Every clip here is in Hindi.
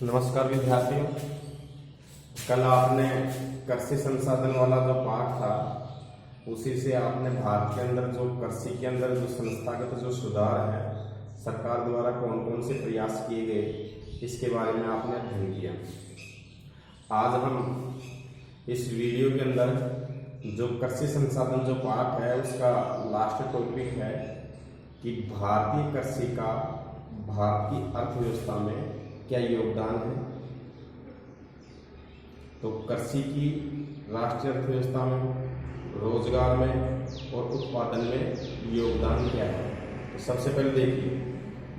नमस्कार विद्यार्थियों। कल आपने कृषि संसाधन वाला जो पाठ था उसी से आपने भारत के अंदर जो कृषि के अंदर जो संस्थागत जो सुधार है सरकार द्वारा कौन कौन से प्रयास किए गए इसके बारे में आपने अध्ययन किया। आज हम इस वीडियो के अंदर जो कृषि संसाधन जो पाठ है उसका लास्ट टॉपिक है कि भारतीय कृषि का भारत की अर्थव्यवस्था में क्या योगदान है। तो कृषि की राष्ट्रीय अर्थव्यवस्था में, रोजगार में और उत्पादन में योगदान क्या है। तो सबसे पहले देखिए,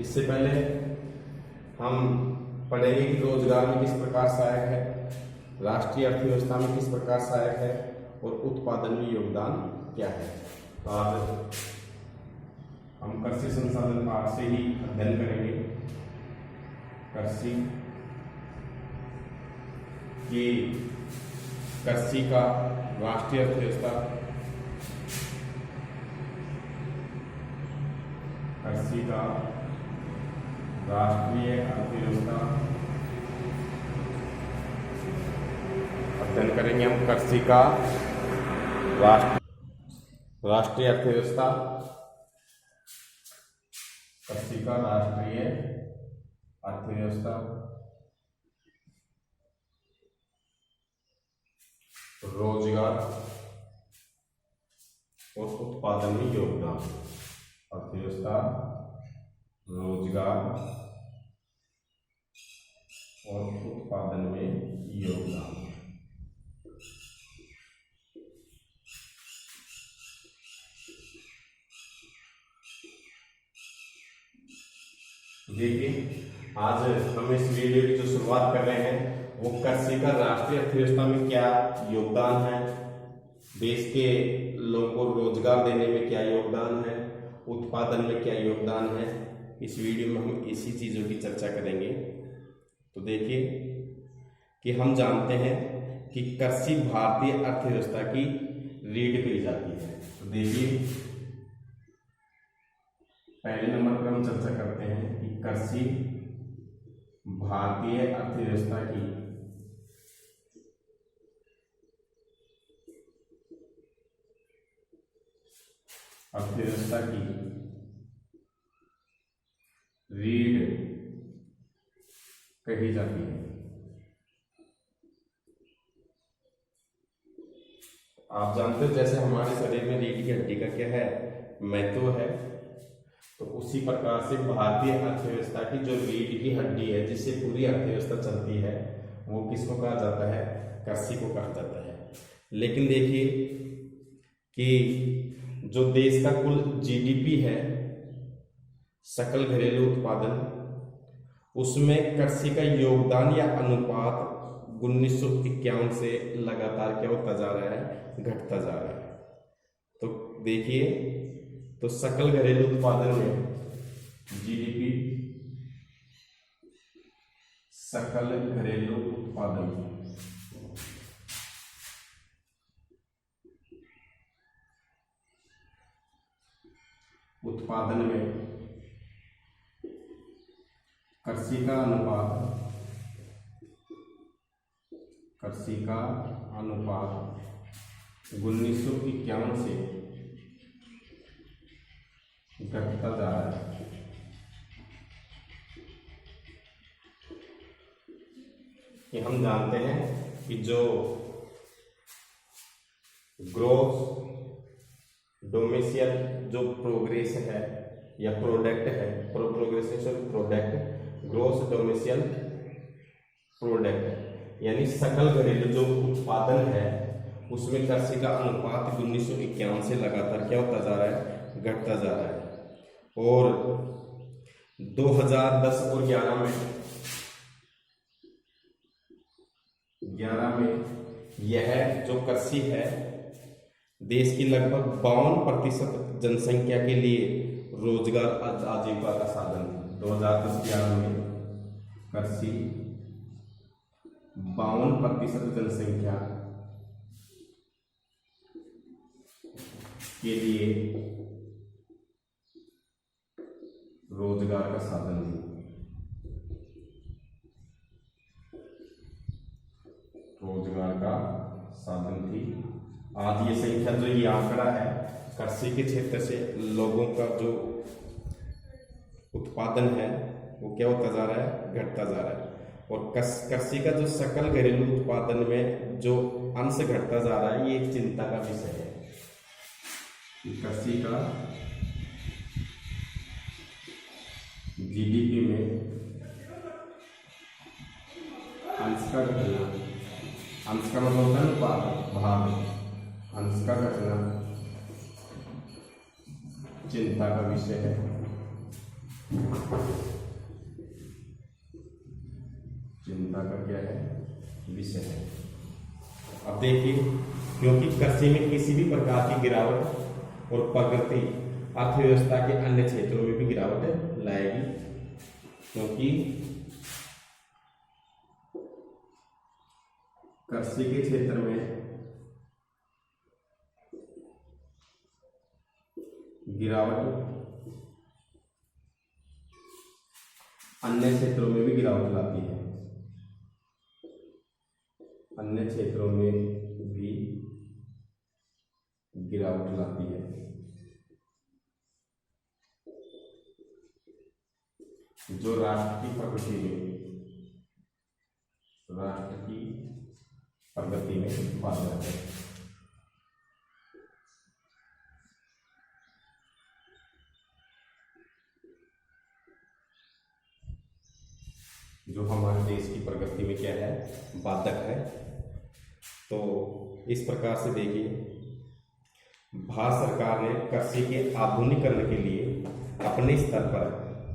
इससे पहले हम पढ़ेंगे कि रोजगार में किस प्रकार सहायक है, राष्ट्रीय अर्थव्यवस्था में किस प्रकार सहायक है और उत्पादन में योगदान क्या है। तो आज हम कृषि संसाधन पाठ से ही अध्ययन करेंगे कृषि का राष्ट्रीय अर्थव्यवस्था, कृषि का राष्ट्रीय अर्थव्यवस्था अध्ययन करेंगे हम कृषि का राष्ट्रीय अर्थव्यवस्था, कृषि का राष्ट्रीय अर्थव्यवस्था, रोजगार और उत्पादन में योगदान। अर्थव्यवस्था, रोजगार और उत्पादन में योगदान। देखिए, आज हम इस वीडियो की जो शुरुआत कर रहे हैं वो कृषि का राष्ट्रीय अर्थव्यवस्था में क्या योगदान है, देश के लोगों को रोजगार देने में क्या योगदान है, उत्पादन में क्या योगदान है। इस वीडियो में हम इसी चीज़ों की चर्चा करेंगे। तो देखिए कि हम जानते हैं कि कृषि भारतीय अर्थव्यवस्था की रीढ़ कही जाती है। तो देखिए, पहले नंबर पर हम चर्चा करते हैं कि कृषि भारतीय अर्थव्यवस्था की रीढ़ कही जाती है। आप जानते हो जैसे हमारे शरीर में रीढ़ की हड्डी का क्या है, महत्व है, तो उसी प्रकार से भारतीय अर्थव्यवस्था की जो रीढ़ की हड्डी है जिससे पूरी अर्थव्यवस्था चलती है वो किसको कहा जाता है, कृषि को कहा जाता है। लेकिन देखिए कि जो देश का कुल जीडीपी है, सकल घरेलू उत्पादन, उसमें कृषि का योगदान या अनुपात 1951 से लगातार क्या होता जा रहा है, घटता जा रहा है। तो देखिए, तो सकल घरेलू उत्पादन में जीडीपी, सकल घरेलू उत्पादन, उत्पादन में कृषि का अनुपात 1951 से घटता जा रहा है। कि हम जानते हैं कि जो ग्रोस डोमेसियल जो प्रोग्रेस है या प्रोडक्ट है, प्रोडक्ट, ग्रोस डोमेसियल प्रोडक्ट यानी सकल घरेलू जो उत्पादन है उसमें कृषि का अनुपात 1951 से लगातार क्या होता जा रहा है, घटता जा रहा है। और 2010 और 11 में यह जो कृषि है देश की लगभग 52% जनसंख्या के लिए रोजगार आजीविका का साधन है। 2010-11 में कृषि 52% जनसंख्या के लिए रोजगार का साधन है। रोजगार का साधन थी। आज ये संख्या जो ये आंकड़ा है, कृषि के क्षेत्र से लोगों का जो उत्पादन है वो क्या होता जा रहा है, घटता जा रहा है। और कृषि का जो सकल घरेलू उत्पादन में जो अंश घटता जा रहा है, ये एक चिंता का विषय है। कृषि का जीडीपी में अंश का घटना, अंश का मतलब होता है भाग, अंश का घटना चिंता का विषय है। चिंता का क्या है, विषय है। अब देखिए, क्योंकि कृषि में किसी भी प्रकार की गिरावट और प्रगति अर्थव्यवस्था के अन्य क्षेत्रों में भी गिरावट लाएगी, क्योंकि कृषि के क्षेत्र में गिरावट अन्य क्षेत्रों में भी गिरावट लाती है, अन्य क्षेत्रों में भी गिरावट लाती है। जो राष्ट्र की प्रगति में बाधक है। जो हमारे देश की प्रगति में क्या है, बाधक है। तो इस प्रकार से देखिए, भारत सरकार ने कृषि के आधुनिकीकरण के लिए अपने स्तर पर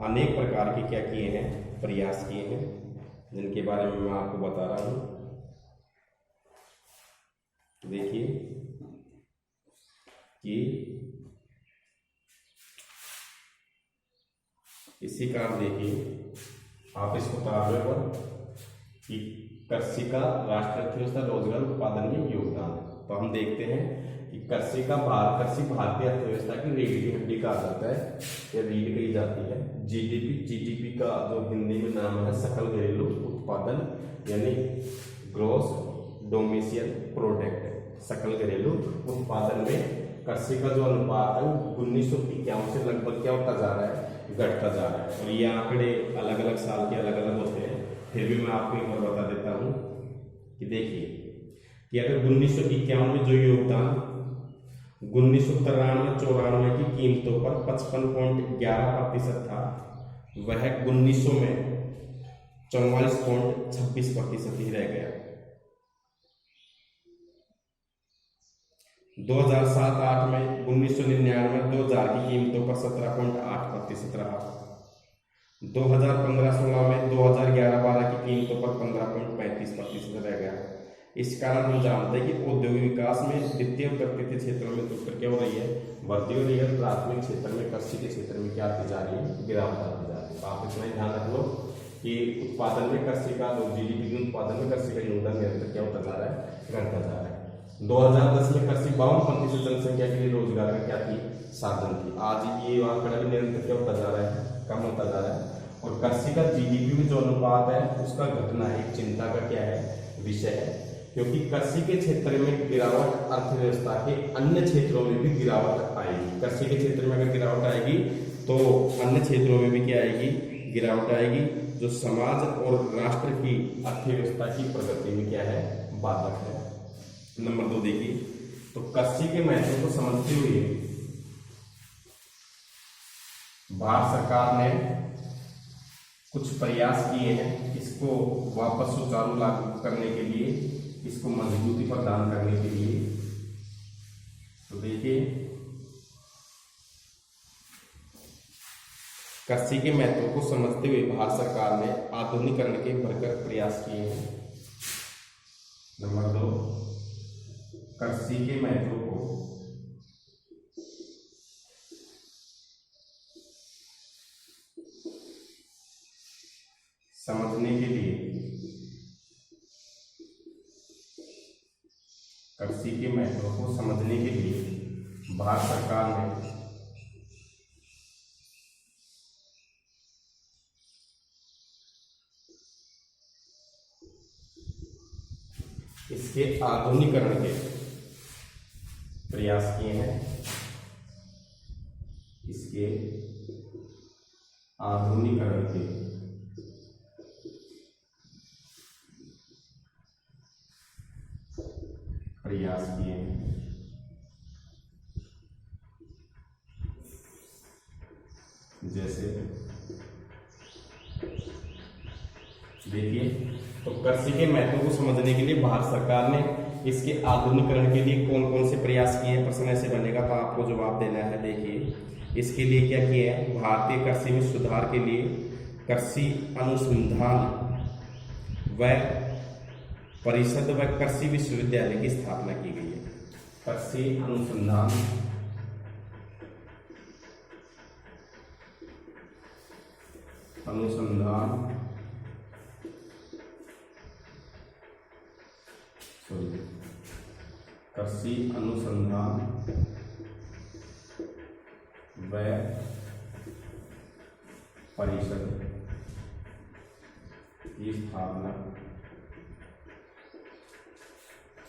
अनेक प्रकार के क्या किए हैं, प्रयास किए हैं, जिनके बारे में मैं आपको बता रहा हूं। देखिए कि इसी कारण देखिए आप इसको तारवे पर कि कृषि का राष्ट्र अर्थव्यवस्था रोजगार उत्पादन में योगदान। तो हम देखते हैं कि कृषि भारतीय अर्थव्यवस्था की रीढ़ की हड्डी कहा जाता है, या रीढ़ कही जाती है। जीडीपी का जो हिंदी में नाम है सकल घरेलू उत्पादन, यानी ग्रॉस डोमेस्टिक प्रोडक्ट। सकल घरेलू उत्पादन में कृषि का जो अनुपात है वो 1951 से लगभग क्या होता जा रहा है, घटता जा रहा है। और ये आंकड़े अलग अलग साल के अलग अलग होते हैं, फिर भी मैं आपको एक बार बता देता हूँ कि देखिए कि अगर 1951 में जो योगदान 1993-94 की कीमतों पर 55.11% था, वह 1900 में 44.26% ही रह गया। 2007-08 में 1999-2000 की कीमतों पर 17.8% रहा। 2015-16 में 2011-12 की कीमतों पर 15.35% रह गया। इस कारण हम जानते हैं कि औद्योगिक विकास में द्वितीय और तृतीय क्षेत्रों में तो क्या हो रही है, वृद्धि हो रही है। प्राथमिक क्षेत्र में, कृषि के क्षेत्र में क्या आती जा रही है, गिरावट आती जा रही है। तो आप इतना ही ध्यान रख लो कि उत्पादन में कृषि का, जीडीपी के उत्पादन में कृषि का योगदान निरंतर क्या होता जा रहा है, घटता जा रहा है। 2010 में कृषि 52% जनसंख्या के लिए रोजगार का क्या थी, साधन थी। आज ये आंकड़ा भी निरंतर क्या होता जा रहा है, कम होता जा रहा है। और कृषि का जीडीपी में जो अनुपात है उसका घटना एक चिंता का क्या है, विषय है, क्योंकि कृषि के क्षेत्र में गिरावट अर्थव्यवस्था के अन्य क्षेत्रों में भी गिरावट आएगी। कृषि के क्षेत्र में अगर गिरावट आएगी तो अन्य क्षेत्रों में भी क्या आएगी, गिरावट आएगी, जो समाज और राष्ट्र की अर्थव्यवस्था की प्रगति में क्या है, बाधक है। नंबर 2 देखिए, तो कृषि के महत्व को समझते हुए भारत सरकार ने कुछ प्रयास किए हैं इसको वापस सुचारू लागू करने के लिए, इसको मजबूती प्रदान करने के लिए। तो देखिए, कृषि के महत्व को समझते हुए भारत सरकार ने आधुनिकीकरण के भरकर प्रयास किए हैं। नंबर 2, कृषि के महत्व को समझने के लिए, कृषि के महत्व को समझने के लिए भारत सरकार ने इसके आधुनिकीकरण के प्रयास किए हैं, इसके आधुनिकीकरण के प्रयास किए हैं। जैसे देखिए, तो कृषि के महत्व को समझने के लिए भारत सरकार ने इसके आधुनिकीकरण के लिए कौन कौन से प्रयास किए हैं, प्रश्न ऐसे बनेगा तो आपको जवाब देना है। देखिए, इसके लिए क्या किया है, भारतीय कृषि में सुधार के लिए कृषि अनुसंधान व परिषद व कृषि विश्वविद्यालय की स्थापना की गई है। कृषि अनुसंधान कृषि अनुसंधान व परिषद की स्थापना।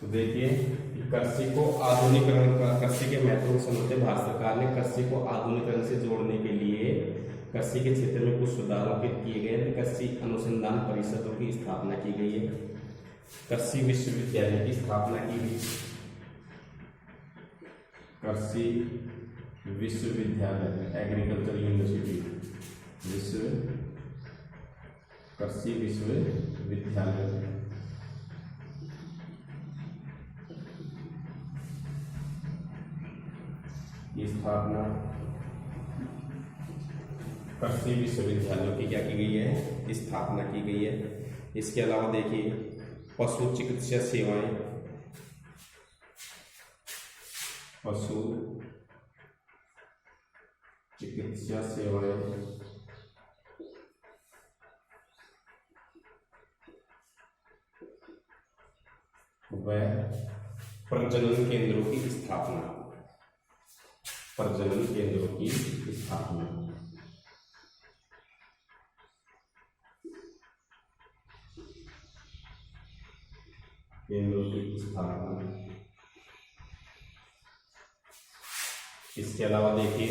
तो देखिए, कृषि को आधुनिकीकरण, कृषि के महत्व को समझते भारत सरकार ने कृषि को आधुनिकीकरण से जोड़ने के लिए कृषि के क्षेत्र में कुछ सुधारों के किए गए। कृषि अनुसंधान परिषदों की स्थापना की गई है, कृषि विश्वविद्यालय की स्थापना की गई, कृषि विश्वविद्यालय एग्रीकल्चर यूनिवर्सिटी कृषि विश्वविद्यालय की स्थापना, कृषि विश्वविद्यालयों की क्या की गई है, स्थापना की गई है। इसके अलावा देखिए, पशु चिकित्सा सेवाएं, पशु चिकित्सा सेवाएं व प्रजनन केंद्रों की स्थापना, प्रजनन केंद्रों की स्थापना। केंद्रों की स्थापना। इसके अलावा देखिए,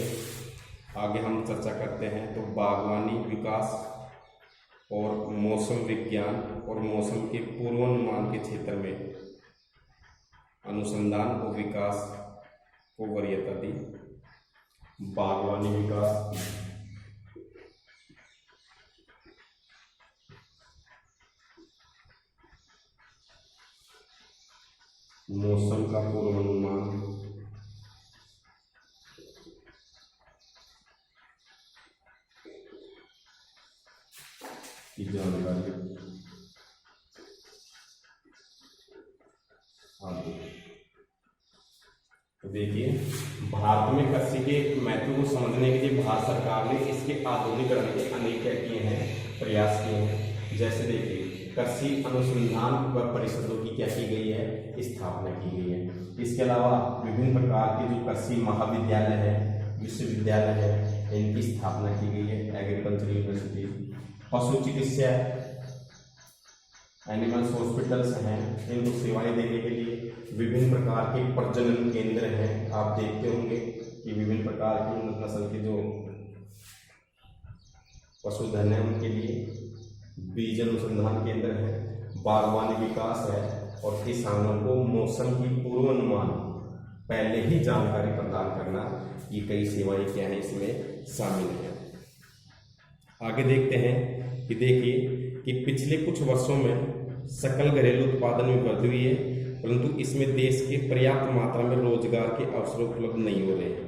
आगे हम चर्चा करते हैं तो बागवानी विकास और मौसम विज्ञान और मौसम के पूर्वानुमान के क्षेत्र में अनुसंधान और विकास को वरीयता दी। बागवानी विकास, मौसम का पूर्वानुमान की जानकारी आदि। तो देखिए, भारत में कृषि के महत्व को समझने के लिए भारत सरकार ने इसके आधुनिकीकरण के अनेक क्या किए हैं, प्रयास किए हैं। जैसे देखिए, कृषि अनुसंधान व परिषदों की क्या की गई है, स्थापना की गई है। इसके अलावा विभिन्न प्रकार के जो कृषि महाविद्यालय है, विश्वविद्यालय है, इनकी स्थापना की गई है। एग्रीकल्चर यूनिवर्सिटी, पशु चिकित्सा एनिमल्स हॉस्पिटल्स हैं, इनको सेवाएं देने के लिए विभिन्न प्रकार के प्रजनन केंद्र हैं। आप देखते होंगे कि विभिन्न प्रकार की उन्नत नस्ल के जो पशुधन है उनके लिए बीज अनुसंधान केंद्र है, बागवानी विकास है, और किसानों को मौसम की पूर्वानुमान पहले ही जानकारी प्रदान करना, ये कई सेवाएं क्या है इसमें शामिल है। आगे देखते हैं कि देखिए कि पिछले कुछ वर्षों में सकल घरेलू उत्पादन में वृद्धि हुई है, परंतु इसमें देश के पर्याप्त मात्रा में रोजगार के अवसर उपलब्ध नहीं हो रहे हैं।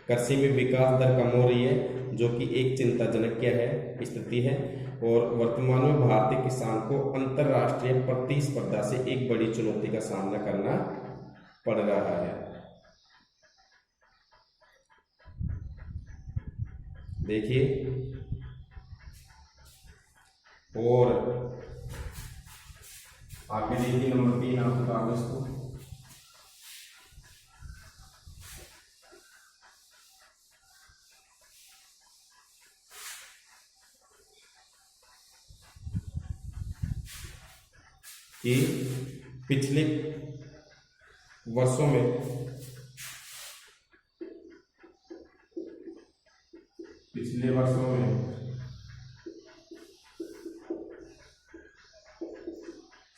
कृषि में विकास दर कम हो रही है, जो कि एक चिंताजनक क्या है, स्थिति है। और वर्तमान में भारतीय किसान को अंतर्राष्ट्रीय प्रतिस्पर्धा से एक बड़ी चुनौती का सामना करना पड़ रहा है। देखिए, और आगे देखिए नंबर 3 आप बता दो इसको, कि पिछले वर्षों में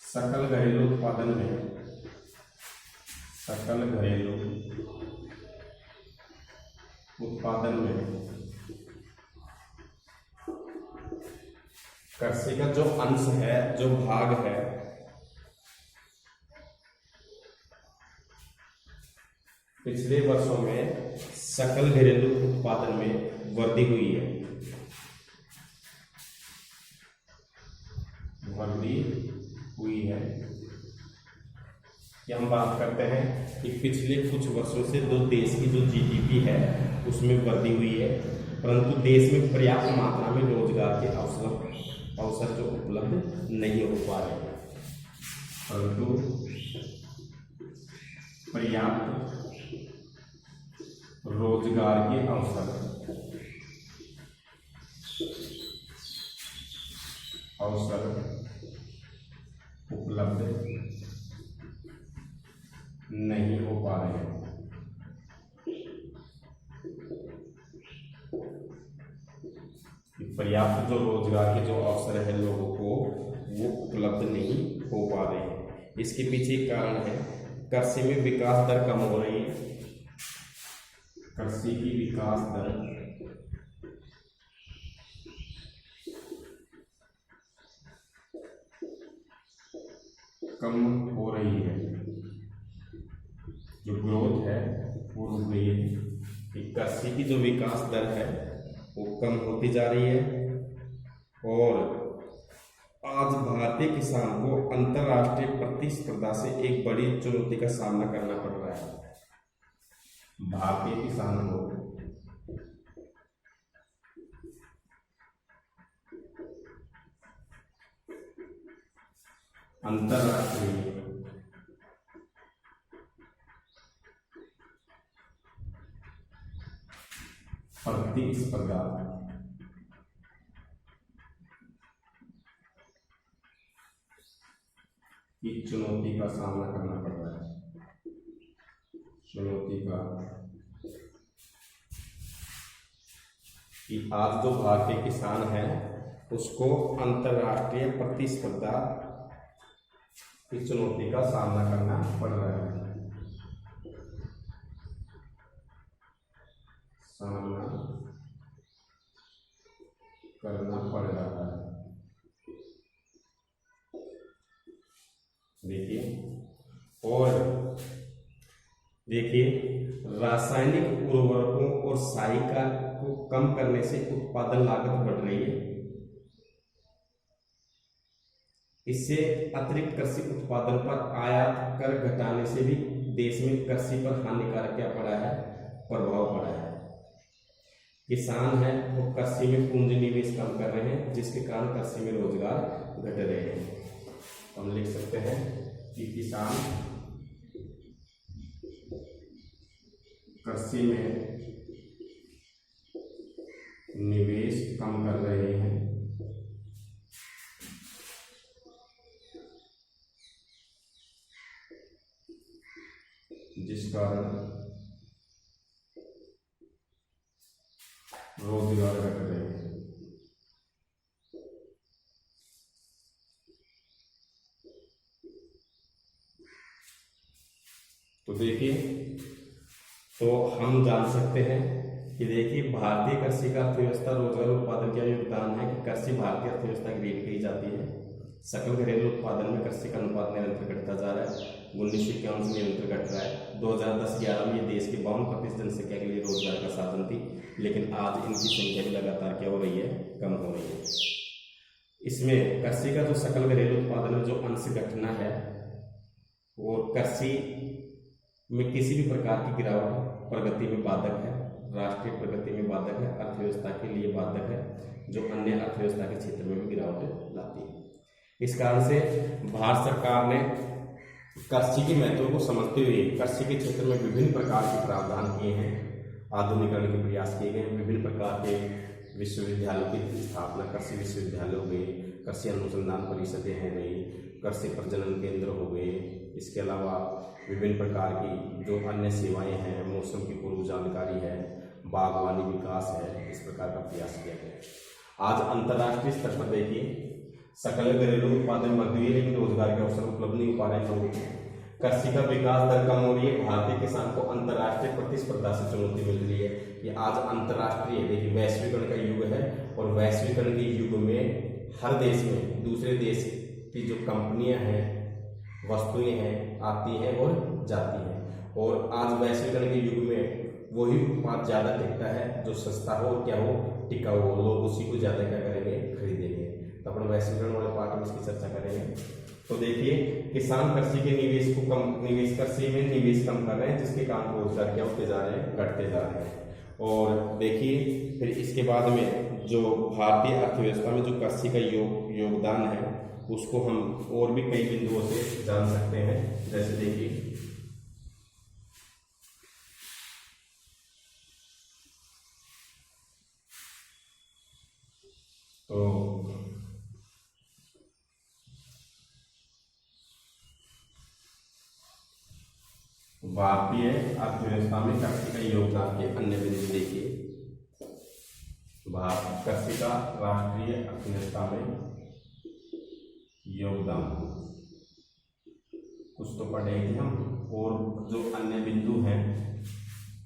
सकल घरेलू उत्पादन में कृषि का जो अंश है, जो भाग है, पिछले वर्षों में सकल घरेलू उत्पादन में वृद्धि हुई है। कि हम बात करते हैं कि पिछले कुछ वर्षों से जो देश की जो जीडीपी है उसमें वृद्धि हुई है, परंतु देश में पर्याप्त मात्रा में रोजगार के अवसर जो उपलब्ध नहीं हो पा रहे हैं। परंतु पर्याप्त रोजगार के अवसर उपलब्ध नहीं हो पा रहे हैं। पर्याप्त जो रोजगार के जो अवसर है लोगों को वो उपलब्ध नहीं हो पा रहे हैं। इसके पीछे एक कारण है, कृषि में विकास दर कम हो रही है। कृषि की विकास दर कम हो रही है, जो ग्रोथ है वो रुक रही है। कृषि की जो विकास दर है वो कम होती जा रही है और आज भारतीय किसान को अंतर्राष्ट्रीय प्रतिस्पर्धा से एक बड़ी चुनौती का सामना करना पड़ रहा है। भारतीय किसान को अंतर्राष्ट्रीय प्रतिस्पर्धा की चुनौती का सामना करना पड़ रहा है। कि आज जो भारतीय किसान है उसको अंतर्राष्ट्रीय प्रतिस्पर्धा की चुनौती का सामना करना पड़ रहा है। देखिए रासायनिक उर्वरकों और सहायिका को कम करने से उत्पादन लागत बढ़ रही है। इससे अतिरिक्त कृषि उत्पादन पर आयात कर घटाने से भी देश में कृषि पर हानिकारक क्या पड़ा है, प्रभाव पड़ा है। किसान है वो कृषि में पूंजी निवेश कम कर रहे हैं, जिसके कारण कृषि में रोजगार घट रहे हैं। हम लिख सकते हैं कि किसान कृषि में निवेश कम कर रहे हैं, जिस कारण रोजगार घट रहे हैं। तो देखिए, तो हम जान सकते हैं कि देखिए भारतीय कृषि का अर्थव्यवस्था रोजगार उत्पादन का योगदान है कि कृषि भारतीय अर्थव्यवस्था की रीढ़ कही जाती है। सकल घरेलू उत्पादन में कृषि का अनुपात निरंतर घटता जा रहा है। 1951 से निरंतर घट रहा है। 2010-11 में ये देश की 52% जनसंख्या के लिए रोजगार का साधन थी, लेकिन आज इनकी संख्या भी लगातार क्या हो रही है, कम हो रही है। इसमें कृषि का जो सकल घरेलू उत्पादन में जो अंश घटना है वो कृषि में किसी भी प्रकार की गिरावट प्रगति में बाधक है, राष्ट्रीय प्रगति में बाधक है, अर्थव्यवस्था के लिए बाधक है, जो अन्य अर्थव्यवस्था के क्षेत्र में भी गिरावट लाती है। इस कारण से भारत सरकार ने कृषि के महत्व को समझते हुए कृषि के क्षेत्र में विभिन्न प्रकार के प्रावधान किए हैं, आधुनिकरण के प्रयास किए गए। विभिन्न प्रकार के विश्वविद्यालयों की स्थापना, कृषि विश्वविद्यालय हो गए, कृषि अनुसंधान परिषदें हैं गई, कृषि प्रजनन केंद्र हो गए, इसके अलावा विभिन्न प्रकार की जो अन्य सेवाएं हैं, मौसम की पूर्व जानकारी है, बागवानी विकास है, इस प्रकार का प्रयास किया गया। आज अंतर्राष्ट्रीय स्तर पर देखिए सकल घरेलू उत्पादन बढ़ रही है, लेकिन रोजगार के अवसर उपलब्ध नहीं हो पा रहे हैं लोगों को। कृषि का विकास दर कम हो रही है, भारतीय किसान को अंतर्राष्ट्रीय प्रतिस्पर्धा से चुनौती मिल रही है कि आज अंतर्राष्ट्रीय देखिए वैश्वीकरण का युग है, और वैश्वीकरण के युग में हर देश में दूसरे देश की जो कंपनियां हैं, वस्तुएं हैं, आती हैं और जाती हैं, और आज वैश्वीकरण के युग में वही उत्पाद ज़्यादा टिकता है जो सस्ता हो, क्या हो, टिकाऊ हो, लोग उसी को ज़्यादा क्या करेंगे, खरीदेंगे। तो अपन वैश्वीकरण वाले पार्ट में इसकी चर्चा करेंगे। तो देखिए किसान कृषि के निवेश को कम, निवेश कृषि में निवेश कम कर रहे हैं, जिसके कारण रोजगार क्या होते जा रहे हैं, घटते जा रहे हैं। और देखिए फिर इसके बाद में जो भारतीय अर्थव्यवस्था में जो कृषि का योगदान है, उसको हम और भी कई बिंदुओं से जान सकते हैं। जैसे देखिए तो भारतीय अर्थव्यवस्था में कृषि का योगदान के अन्य बिंदु देखिए। भारत कृषि का राष्ट्रीय अर्थव्यवस्था में योगदान कुछ तो पढ़ेंगे हम, और जो अन्य बिंदु हैं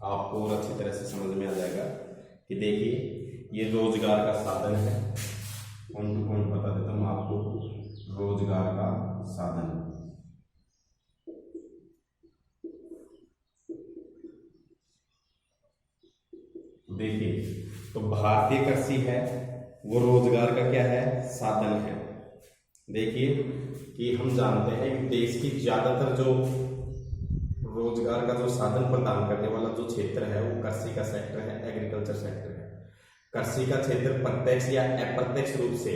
आपको और अच्छी तरह से समझ में आ जाएगा कि देखिए ये रोजगार का साधन है। पॉइंट टू पॉइंट बता देता हूँ आपको, रोजगार का साधन। देखिए तो भारतीय कृषि है वो रोजगार का क्या है, साधन है। देखिए कि हम जानते हैं कि देश की ज्यादातर जो रोजगार का जो साधन प्रदान करने वाला जो क्षेत्र है वो कृषि का सेक्टर है, एग्रीकल्चर सेक्टर है। कृषि का क्षेत्र प्रत्यक्ष या अप्रत्यक्ष रूप से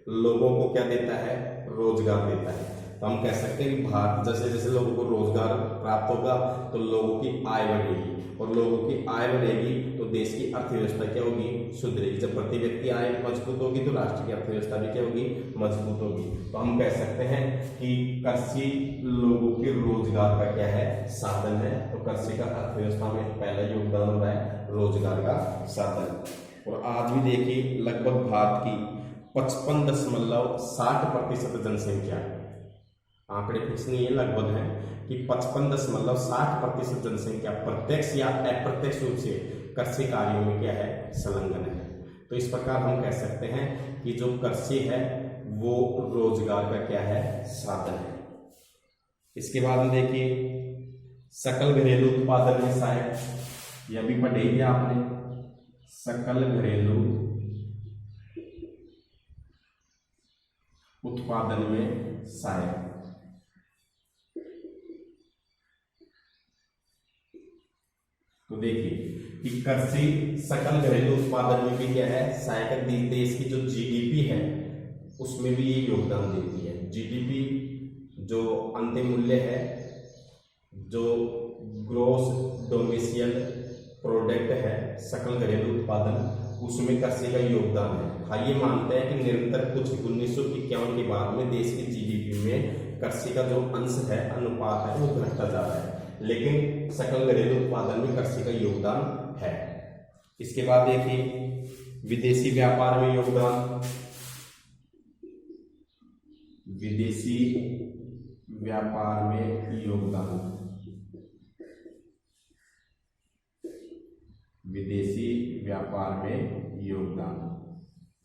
लोगों को क्या देता है, रोजगार देता है। तो हम कह सकते हैं कि भारत जैसे जैसे लोगों को रोजगार प्राप्त होगा तो लोगों की आय बढ़ेगी, और लोगों की आय बढ़ेगी तो देश की अर्थव्यवस्था क्या होगी, सुधरेगी। जब प्रति व्यक्ति आय मजबूत होगी तो राष्ट्र की अर्थव्यवस्था भी क्या होगी, मजबूत होगी। तो हम कह सकते हैं कि कृषि लोगों के रोजगार का क्या है, साधन है। तो कृषि का अर्थव्यवस्था में पहला योगदान हो रहा है रोजगार का साधन। और आज भी देखिए लगभग भारत की 55.60% जनसंख्या, आंकड़े फिक्स नहीं है, लगभग है कि 55.60% जनसंख्या प्रत्यक्ष या अप्रत्यक्ष रूप से कृषि कार्यों में क्या है, संलग्न है। तो इस प्रकार हम कह सकते हैं कि जो कृषि है वो रोजगार का क्या है, साधन है। इसके बाद में देखिए सकल घरेलू उत्पादन में सहायक, यह भी पढ़ेंगे आपने, सकल घरेलू उत्पादन में सहायक। तो देखिए कि कृषि सकल घरेलू उत्पादन में भी क्या है, सहायक। देश की जो जीडीपी है उसमें भी ये योगदान देती है। जीडीपी जो अंतिम मूल्य है, जो ग्रोस डोमेस्टिक प्रोडक्ट है, सकल घरेलू उत्पादन, उसमें कृषि का योगदान है। हाँ ये मानते हैं कि निरंतर कुछ 1951 के बाद में देश की जीडीपी में कृषि का जो अंश है, अनुपात है, वो घटता जा रहा है, लेकिन सकल घरेलू उत्पादन में कृषि का योगदान है। इसके बाद देखिए विदेशी व्यापार में योगदान, विदेशी व्यापार में योगदान, विदेशी व्यापार में योगदान।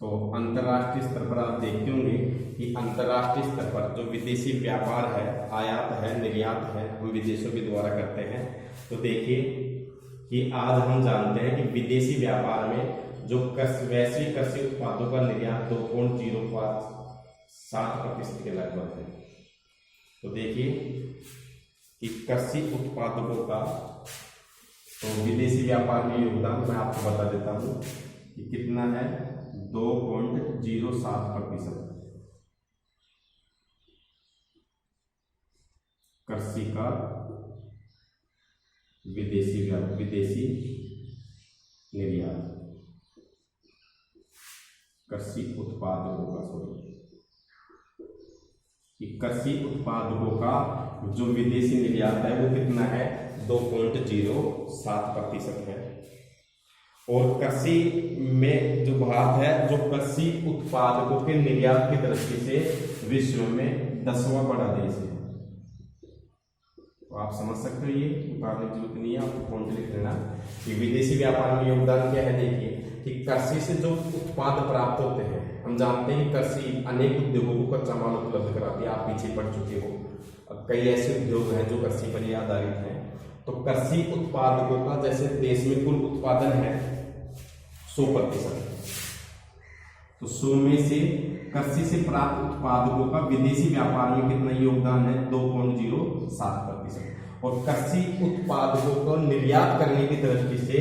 तो अंतर्राष्ट्रीय स्तर पर आप देखते होंगे कि अंतर्राष्ट्रीय स्तर पर जो विदेशी व्यापार है, आयात है, निर्यात है, हम विदेशों के द्वारा करते हैं। तो देखिए कि आज हम जानते हैं कि विदेशी व्यापार में जो वैश्विक कृषि उत्पादों का निर्यात 2.07% के लगभग है। तो देखिए कि कृषि उत्पादकों का तो विदेशी व्यापार में योगदान मैं आपको बता देता हूं कि कितना है, 2.07% कृषि का विदेशी निर्यात, कृषि उत्पादकों का, सॉरी कि कृषि उत्पादकों का जो विदेशी निर्यात है वो कितना है, 2.07% है। और कृषि में जो भारत है, जो कृषि उत्पादकों के निर्यात की दृष्टि से विश्व में 10वां बड़ा देश है। तो आप समझ सकते हो, ये उतारने की जरूरत नहीं है, आपको पॉइंट लिख लेना कि विदेशी व्यापार में योगदान क्या है। देखिए कि कृषि से जो उत्पाद प्राप्त होते हैं, हम जानते हैं कि कृषि अनेक उद्योगों को कच्चा माल उपलब्ध कराती है, आप पीछे पढ़ चुके हो। अब कई ऐसे उद्योग हैं जो कृषि पर ही आधारित हैं। तो कृषि उत्पादकों का जैसे देश में कुल उत्पादन है 100%, तो 100 में से कृषि से प्राप्त उत्पादकों का विदेशी व्यापार में कितना योगदान है, 2.07%। और कृषि उत्पादकों को निर्यात करने की दृष्टि से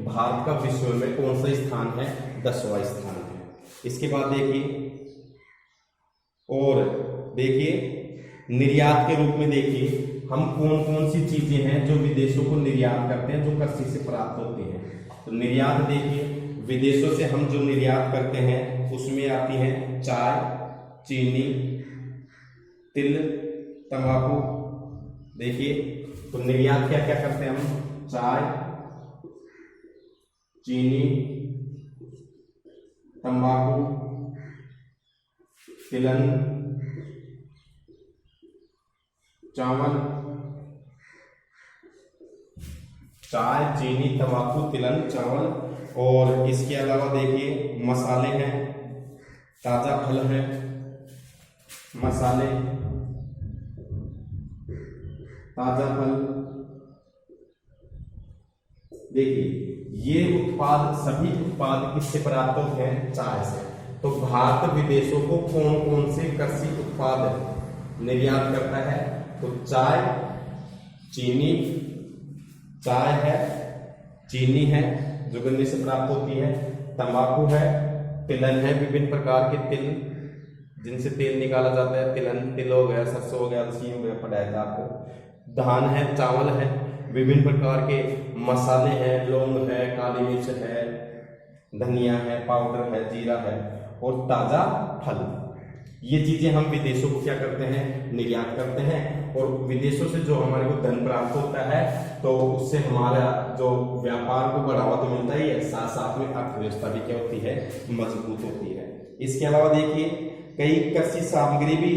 भारत का विश्व में कौन सा स्थान है, 10वां स्थान है। इसके बाद देखिए, और देखिए निर्यात के रूप में देखिए हम कौन कौन सी चीजें हैं जो विदेशों को निर्यात करते हैं, जो कृषि से प्राप्त होती हैं। तो निर्यात देखिए, विदेशों से हम जो निर्यात करते हैं उसमें आती है चाय, चीनी, तिल, तंबाकू। देखिए तो निर्यात क्या क्या करते हैं हम, चाय, चीनी, तंबाकू, तिलहन, चावल, चाय, चीनी, तंबाकू, तिलहन, चावल। और इसके अलावा देखिए मसाले हैं, ताजा फल हैं, मसाले, ताजा फल। देखिए ये उत्पाद, सभी उत्पाद किससे प्राप्त होते हैं, चाय से। तो भारत विदेशों को कौन कौन से कृषि उत्पाद निर्यात करता है, तो चाय, चीनी, चाय है, चीनी है जो गन्ने से प्राप्त होती है, तंबाकू है, तिलहन है, विभिन्न प्रकार के तिल जिनसे तेल निकाला जाता है, तिलहन, तिल हो गया, सरसों हो गया, अलसी हो गया, पढ़ाया था आपको। धान है, चावल है, विभिन्न प्रकार के मसाले हैं, लौंग है, काली मिर्च है, धनिया है, पाउडर है, जीरा है, और ताजा फल। ये चीजें हम विदेशों को क्या करते हैं, निर्यात करते हैं। और विदेशों से जो हमारे को धन प्राप्त होता है तो उससे हमारा जो व्यापार को बढ़ावा तो मिलता ही है, साथ साथ में अर्थव्यवस्था भी क्या होती है, मजबूत होती है। इसके अलावा देखिए कई कृषि सामग्री भी,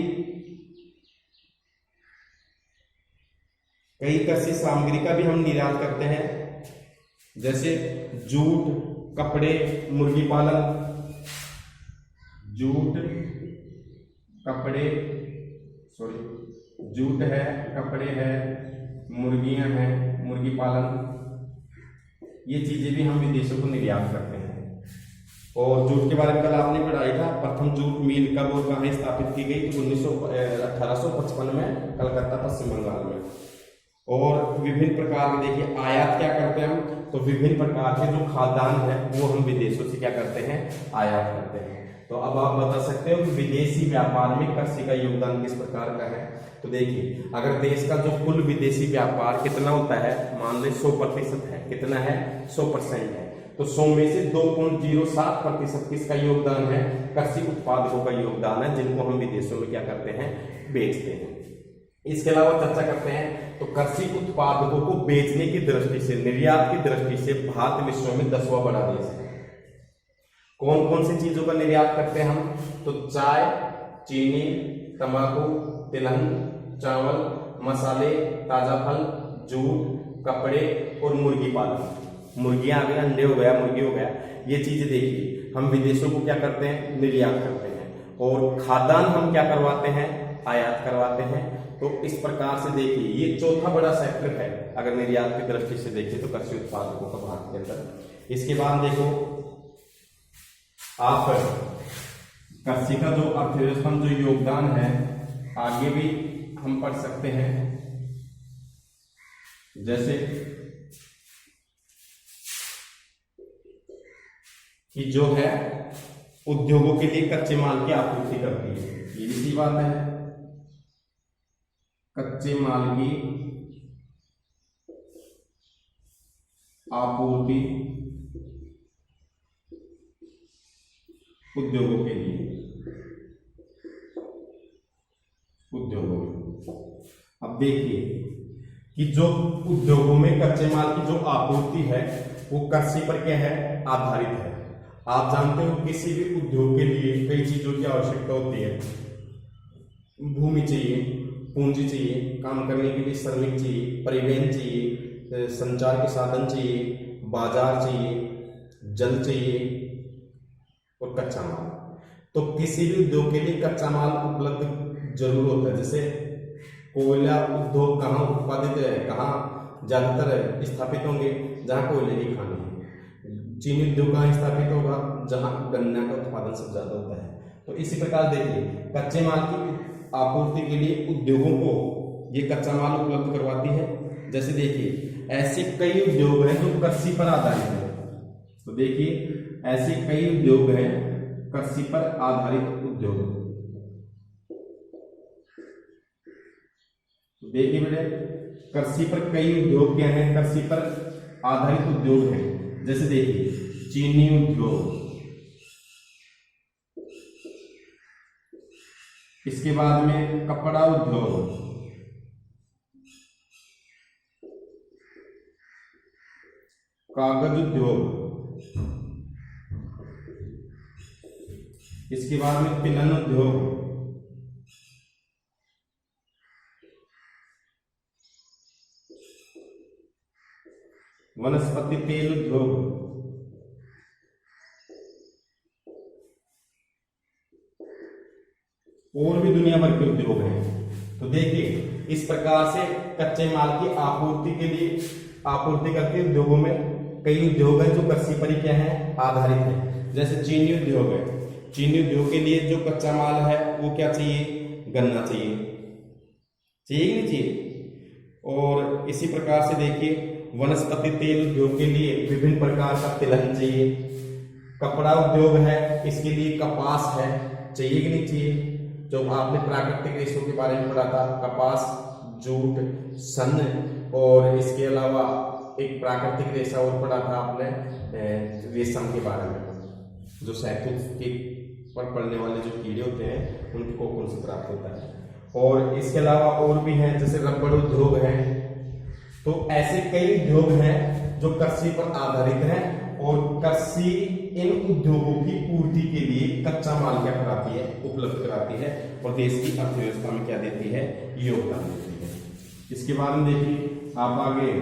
कई कृषि सामग्री का भी हम निर्यात करते हैं, जैसे जूट, कपड़े, मुर्गी पालन, जूट, कपड़े, जूट है, कपड़े है, मुर्गियां हैं, मुर्गी पालन, ये चीजें भी हम विदेशों को निर्यात करते हैं। और जूट के बारे में कल आपने पढ़ाई था, प्रथम जूट मिल कब और कहाँ स्थापित की गई, तो 1855 में कलकत्ता, पश्चिम बंगाल में। और विभिन्न प्रकार के देखिए आयात क्या करते हैं हम, तो विभिन्न प्रकार के जो खाद्यान्न है वो हम विदेशों से क्या करते हैं, आयात करते हैं। तो अब आप बता सकते हो कि विदेशी व्यापार में कृषि का योगदान किस प्रकार का है। तो देखिए अगर देश का जो कुल विदेशी व्यापार कितना होता है, मान लो 100% है, कितना है, 100% है, तो 100 में से 2.07% किसका योगदान है, कृषि उत्पादकों का योगदान है, जिनको हम विदेशों में क्या करते हैं, बेचते हैं। इसके अलावा चर्चा करते हैं तो कृषि उत्पादकों को बेचने की दृष्टि से, निर्यात की दृष्टि से भारत विश्व में 10वां बड़ा देश है। कौन कौन सी चीजों का निर्यात करते हैं हम, तो चाय, चीनी, तंबाकू, तिलहन, चावल, मसाले, ताजा फल, जूट, कपड़े और मुर्गी पालन। मुर्गियां आ गया, अंडे हो गया, मुर्गी हो गया, ये चीजें देखिए हम विदेशों को क्या करते हैं, निर्यात करते हैं। और खाद्यान्न हम क्या करवाते हैं, आयात करवाते हैं। तो इस प्रकार से देखिए ये चौथा बड़ा सेक्टर है अगर निर्यात की दृष्टि से देखिए तो कृषि उत्पादकों का भारत के अंदर। इसके बाद देखो आप कृषि का जो अर्थव्यवस्था में जो योगदान है आगे भी हम पढ़ सकते हैं, जैसे कि जो है उद्योगों के लिए कच्चे माल की आपूर्ति करती है, ये भी सी बात है, कच्चे माल की आपूर्ति उद्योगों के लिए, उद्योगों में। अब देखिए कि जो उद्योगों में कच्चे माल की जो आपूर्ति है वो कृषि पर क्या है, आधारित है। आप जानते हो किसी भी उद्योग के लिए कई चीजों की आवश्यकता होती है। भूमि चाहिए, पूंजी चाहिए, काम करने के लिए श्रमिक चाहिए, परिवहन चाहिए, संचार के साधन चाहिए, बाजार चाहिए, जल चाहिए और कच्चा माल। तो किसी भी उद्योग के लिए कच्चा माल उपलब्ध जरूर होता है। जैसे कोयला उद्योग कहाँ उत्पादित है, कहाँ ज्यादातर स्थापित होंगे, जहाँ कोयले की खानी है। चीनी उद्योग कहाँ स्थापित होगा, जहाँ गन्ना का उत्पादन सबसे ज्यादा होता है। तो इसी प्रकार देखिए कच्चे माल की आपूर्ति के लिए उद्योगों को ये कच्चा माल उपलब्ध करवाती है। जैसे देखिए ऐसे कई उद्योग हैं जो कृषि पर आधारित है। तो देखिए ऐसे कई उद्योग हैं कृषि पर आधारित उद्योग। देखिए बेटे कृषि पर कई उद्योग क्या हैं, कृषि पर आधारित उद्योग हैं। जैसे देखिए चीनी उद्योग, इसके बाद में कपड़ा उद्योग, कागज उद्योग, इसके बाद में पिलन उद्योग, वनस्पति तेल उद्योग, और भी दुनिया भर के उद्योग हैं। तो देखिए इस प्रकार से कच्चे माल की आपूर्ति के लिए आपूर्ति करके उद्योगों में कई उद्योग हैं जो कृषि पर ही क्या है, आधारित है। जैसे चीनी उद्योग है, चीनी उद्योग के लिए जो कच्चा माल है वो क्या चाहिए, गन्ना चाहिए, चाहिए कि नहीं चाहिए। और इसी प्रकार से देखिए वनस्पति तेल उद्योग के लिए विभिन्न प्रकार का तिलहन चाहिए। कपड़ा उद्योग है, इसके लिए कपास है, चाहिए कि नहीं चाहिए। जो आपने प्राकृतिक रेशों के बारे में पढ़ा था, कपास, जूट, सन, और इसके अलावा एक प्राकृतिक रेशा और पढ़ा था आपने रेशम के बारे में, जो शहतूत के पर पड़ने वाले जो कीड़े होते हैं उनके कोकून से प्राप्त होता है। और इसके अलावा और भी हैं, जैसे रबड़ उद्योग है। तो ऐसे कई उद्योग हैं जो कृषि पर आधारित हैं और कृषि इन उद्योगों की पूर्ति के लिए कच्चा माल क्या कराती है, उपलब्ध कराती है और देश की अर्थव्यवस्था में क्या देती है, योगदान देती है। इसके बाद में देखिए आप आगे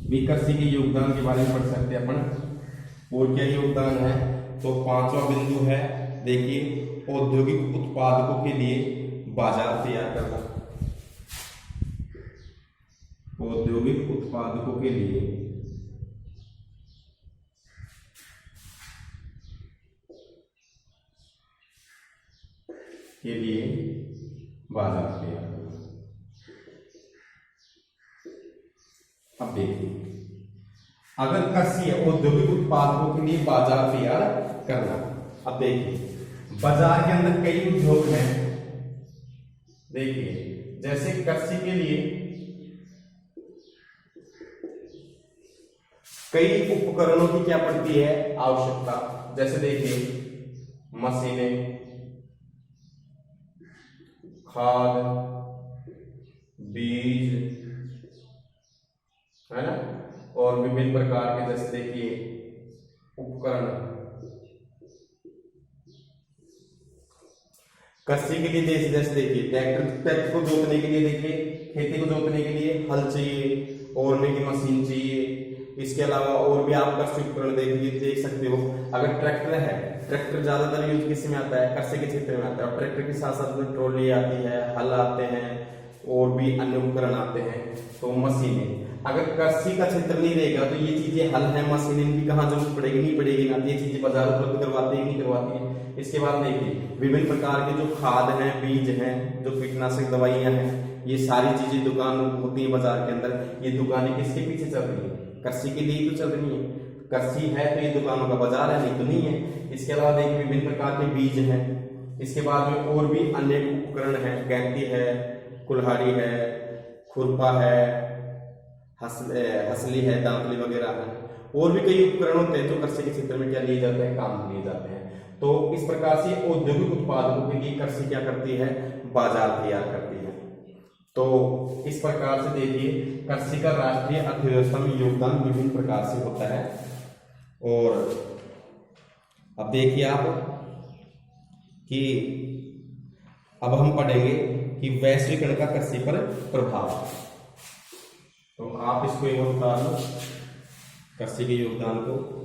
भी कृषि के योगदान के बारे में पढ़ सकते हैं अपन। और क्या योगदान है, तो पांचवा बिंदु है देखिए औद्योगिक उत्पादकों के लिए बाजार तैयार करना। औद्योगिक उत्पादकों के लिए बाजार तैयार करना। अब देखिए अगर कृषि औद्योगिक उत्पादकों के लिए बाजार तैयार करना। अब देखिए बाजार के अंदर कई उद्योग हैं। देखिए जैसे कृषि के लिए कई उपकरणों की क्या पड़ती है, आवश्यकता। जैसे देखिए मशीनें, खाद, बीज, है ना, और विभिन्न प्रकार के जैसे देखिए उपकरण। कृषि के लिए जैसे देखिए ट्रैक्टर को जोतने के लिए, देखिए खेती को जोतने के लिए हल चाहिए, ओढ़ने की मशीन चाहिए। इसके अलावा और भी आप कृषि उपकरण देख सकते हो। अगर ट्रैक्टर है, ट्रैक्टर ज्यादातर यूज किस में आता है, कृषि के क्षेत्र में आता है। और ट्रैक्टर के साथ साथ में ट्रॉली आती है, हल आते हैं और भी अन्य उपकरण आते हैं। तो मशीनें, अगर कृषि का क्षेत्र नहीं रहेगा तो ये चीजें हल है, मशीनें, इनकी कहाँ जरूरत पड़ेगी, नहीं पड़ेगी ना। ये चीजें बाजार उपलब्ध करवाती है, नहीं करवाती है। इसके बाद देखिए विभिन्न प्रकार के जो खाद हैं, बीज हैं, जो कीटनाशक दवाइयां हैं, ये सारी चीजें दुकान होती है बाजार के अंदर। ये दुकानें किसके पीछे चल रही है, कृषि के लिए तो चल रही है। कृषि है तो ये दुकानों का बाजार है, नहीं तो नहीं है। इसके अलावा देखिए विभिन्न प्रकार के बीज हैं। इसके बाद में और भी अन्य उपकरण हैं, गैंती है, कुल्हाड़ी है, खुरपा है, हसली है, दांतली वगैरह है। और भी कई उपकरण होते हैं जो कृषि के क्षेत्र में क्या लिए जाते हैं, काम लिए जाते हैं। तो इस प्रकार से औद्योगिक उत्पादों के लिए कृषि क्या करती है, बाजार तैयार करती है। तो इस प्रकार से देखिए कृषि का राष्ट्रीय अर्थव्यवस्था में योगदान विभिन्न प्रकार से होता है। और अब देखिए आप कि अब हम पढ़ेंगे कि वैश्वीकरण का कृषि पर प्रभाव। तो आप इसको एक और उतार लो, कृषि के योगदान को।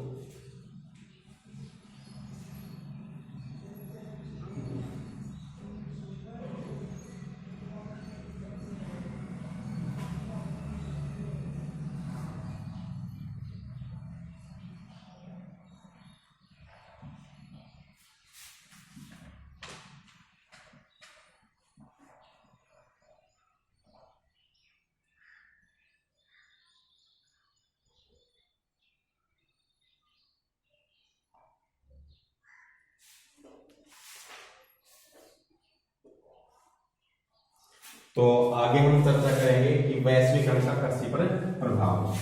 तो आगे हम चर्चा करेंगे कि वैश्वीकरण का कृषि पर प्रभाव।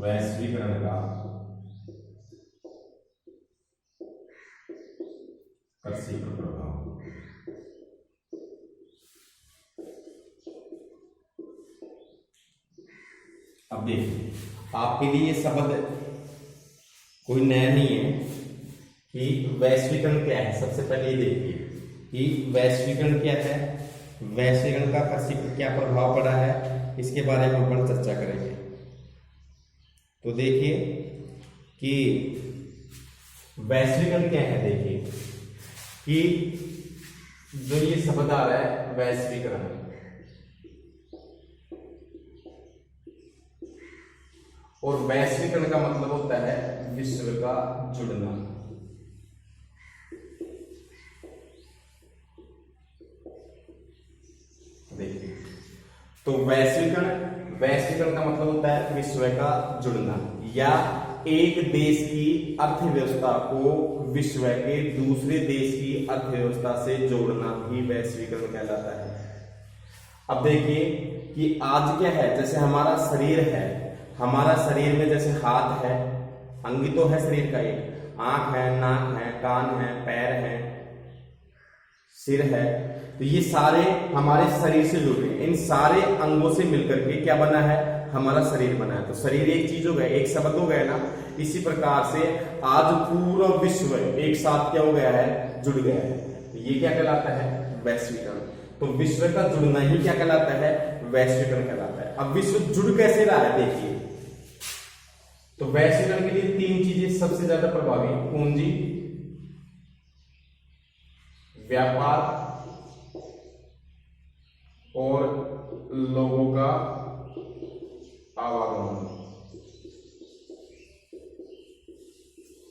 वैश्वीकरण का कृषि पर प्रभाव। अब देखिए आपके लिए ये शब्द कोई नया नहीं है कि वैश्वीकरण क्या है। सबसे पहले ये देखिए कि वैश्वीकरण क्या है, वैश्वीकरण का कृषि पर क्या प्रभाव पड़ा है, इसके बारे में हम चर्चा करेंगे। तो देखिए कि वैश्वीकरण क्या है। देखिए कि जो ये शब्द आ रहा है वैश्वीकरण, और वैश्वीकरण का मतलब होता है विश्व का जुड़ना। देखिए तो वैश्वीकरण का मतलब होता है विश्व का जुड़ना, या एक देश की अर्थव्यवस्था को विश्व के दूसरे देश की अर्थव्यवस्था से जोड़ना ही वैश्वीकरण कहलाता है। अब देखिए कि आज क्या है, जैसे हमारा शरीर है, हमारा शरीर में जैसे हाथ है, अंग तो है शरीर का, एक आंख है, नाक है, कान है, पैर है, सिर है, तो ये सारे हमारे शरीर से जुड़े हैं। इन सारे अंगों से मिलकर के क्या बना है, हमारा शरीर बना है। तो शरीर एक चीज हो गया, एक शब्द हो गया ना। इसी प्रकार से आज पूरा विश्व एक साथ क्या हो गया है, जुड़ गया है। तो ये क्या कहलाता है, वैश्वीकरण। तो विश्व का जुड़ना ही क्या कहलाता है, वैश्वीकरण कहलाता है। अब विश्व जुड़ कैसे रहा है, देखिए तो वैश्वीकरण के लिए तीन चीजें सबसे ज्यादा प्रभावी: पूंजी, व्यापार और लोगों का आवागमन।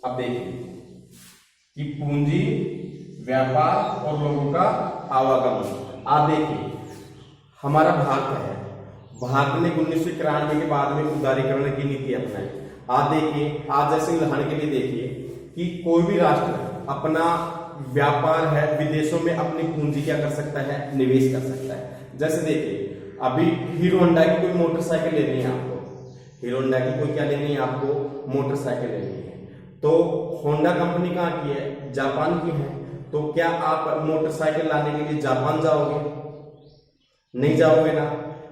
अब देखिए कि पूंजी, व्यापार और लोगों का आवागमन। आप देखिए हमारा भारत है, भारत ने 1991 के बाद में उदारीकरण की नीति अपनाई। आप देखिए आज जैसे उदाहरण के लिए देखिए कि कोई भी राष्ट्र अपना व्यापार है, विदेशों में अपनी पूंजी क्या कर सकता है, निवेश कर सकता है। जैसे देखिए अभी हीरो होंडा की कोई मोटरसाइकिल लेनी है आपको, हीरो होंडा की कोई क्या लेनी है आपको, मोटरसाइकिल लेनी है। तो होंडा कंपनी कहाँ की है, जापान की है। तो क्या आप मोटरसाइकिल लाने के लिए जापान जाओगे, नहीं जाओगे ना।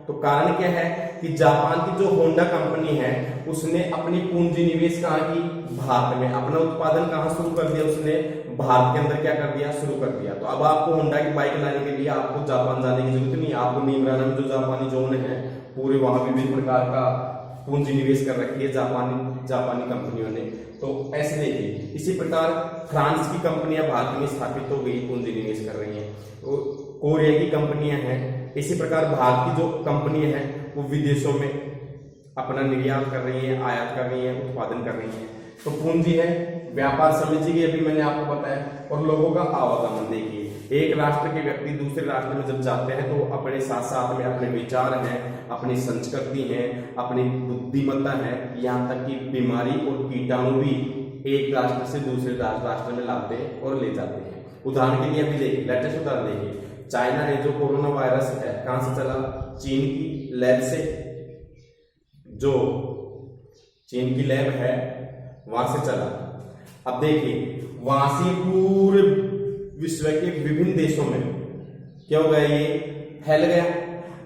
तो कारण क्या है कि जापान की जो होंडा कंपनी है उसने अपनी पूंजी निवेश कहाँ की, भारत में। अपना उत्पादन कहाँ शुरू कर दिया, उसने भारत के अंदर क्या कर दिया, शुरू कर दिया। तो अब आपको होंडा की बाइक लाने के लिए आपको जापान जाने की जरूरत नहीं है। आपको नीमराना में जो जापानी जोन है पूरे, वहां विभिन्न प्रकार का पूंजी निवेश कर रखी है जापानी कंपनियों ने। तो ऐसे देखिए इसी प्रकार फ्रांस की कंपनियां भारत में स्थापित हो गई, पूंजी निवेश कर रही हैं। तो कोरिया की कंपनियां हैं। इसी प्रकार भारत की जो कंपनी है वो विदेशों में अपना निर्यात कर रही है, आयात कर रही है, उत्पादन कर रही है। तो पूंजी है, व्यापार समझिए अभी मैंने आपको बताया, और लोगों का आवागमन। देखिए एक राष्ट्र के व्यक्ति दूसरे राष्ट्र में जब जाते हैं तो अपने साथ साथ में अपने विचार हैं, अपनी संस्कृति है, अपनी बुद्धिमत्ता है, यहाँ तक कि बीमारी और कीटाणु भी एक राष्ट्र से दूसरे राष्ट्र में लाते हैं और ले जाते हैं। उदाहरण के लिए अभी देखिए, लेटेस्ट उदाहरण देखिए, चाइना ने जो कोरोना वायरस है कहां से चला? चीन की लैब से। जो चीन की लैब है वहां से चला। अब देखिए वहां से पूरे विश्व के विभिन्न देशों में क्या हो गया, ये फैल गया।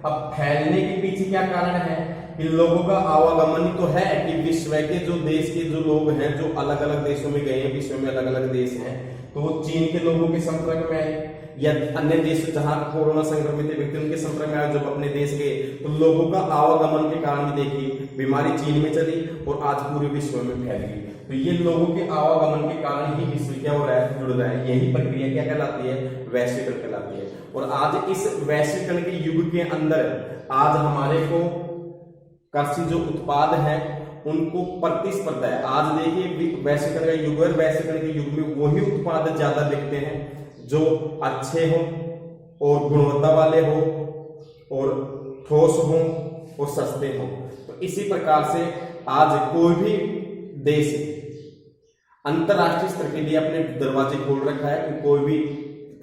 अब फैलने के पीछे क्या कारण है? कि लोगों का आवागमन तो है कि विश्व के जो देश के जो लोग हैं जो अलग अलग देशों में गए हैं, विश्व में अलग अलग देश हैं, तो वो चीन के लोगों के संपर्क में आए या अन्य देश जहां कोरोना संक्रमित व्यक्ति उनके संपर्क में आए जब अपने देश के, तो लोगों का आवागमन के कारण भी देखिए बीमारी चीन में चली और आज पूरे विश्व में फैल गई। तो ये लोगों के आवागमन के कारण ही विश्व क्या हो रहा है, जुड़ रहा है। यही प्रक्रिया क्या कहलाती है? वैश्वीकरण कहलाती है। और आज इस वैश्वीकरण के युग के अंदर आज हमारे को कृषि जो उत्पाद है उनको प्रतिस्पर्धा है। आज देखिए वैश्वीकरण का युग है, वैश्वीकरण के युग में वही उत्पाद ज्यादा बिकते हैं जो अच्छे हो और गुणवत्ता वाले हो और ठोस हो और सस्ते हो। तो इसी प्रकार से आज कोई भी देश अंतरराष्ट्रीय स्तर के लिए अपने दरवाजे खोल रखा है कि कोई भी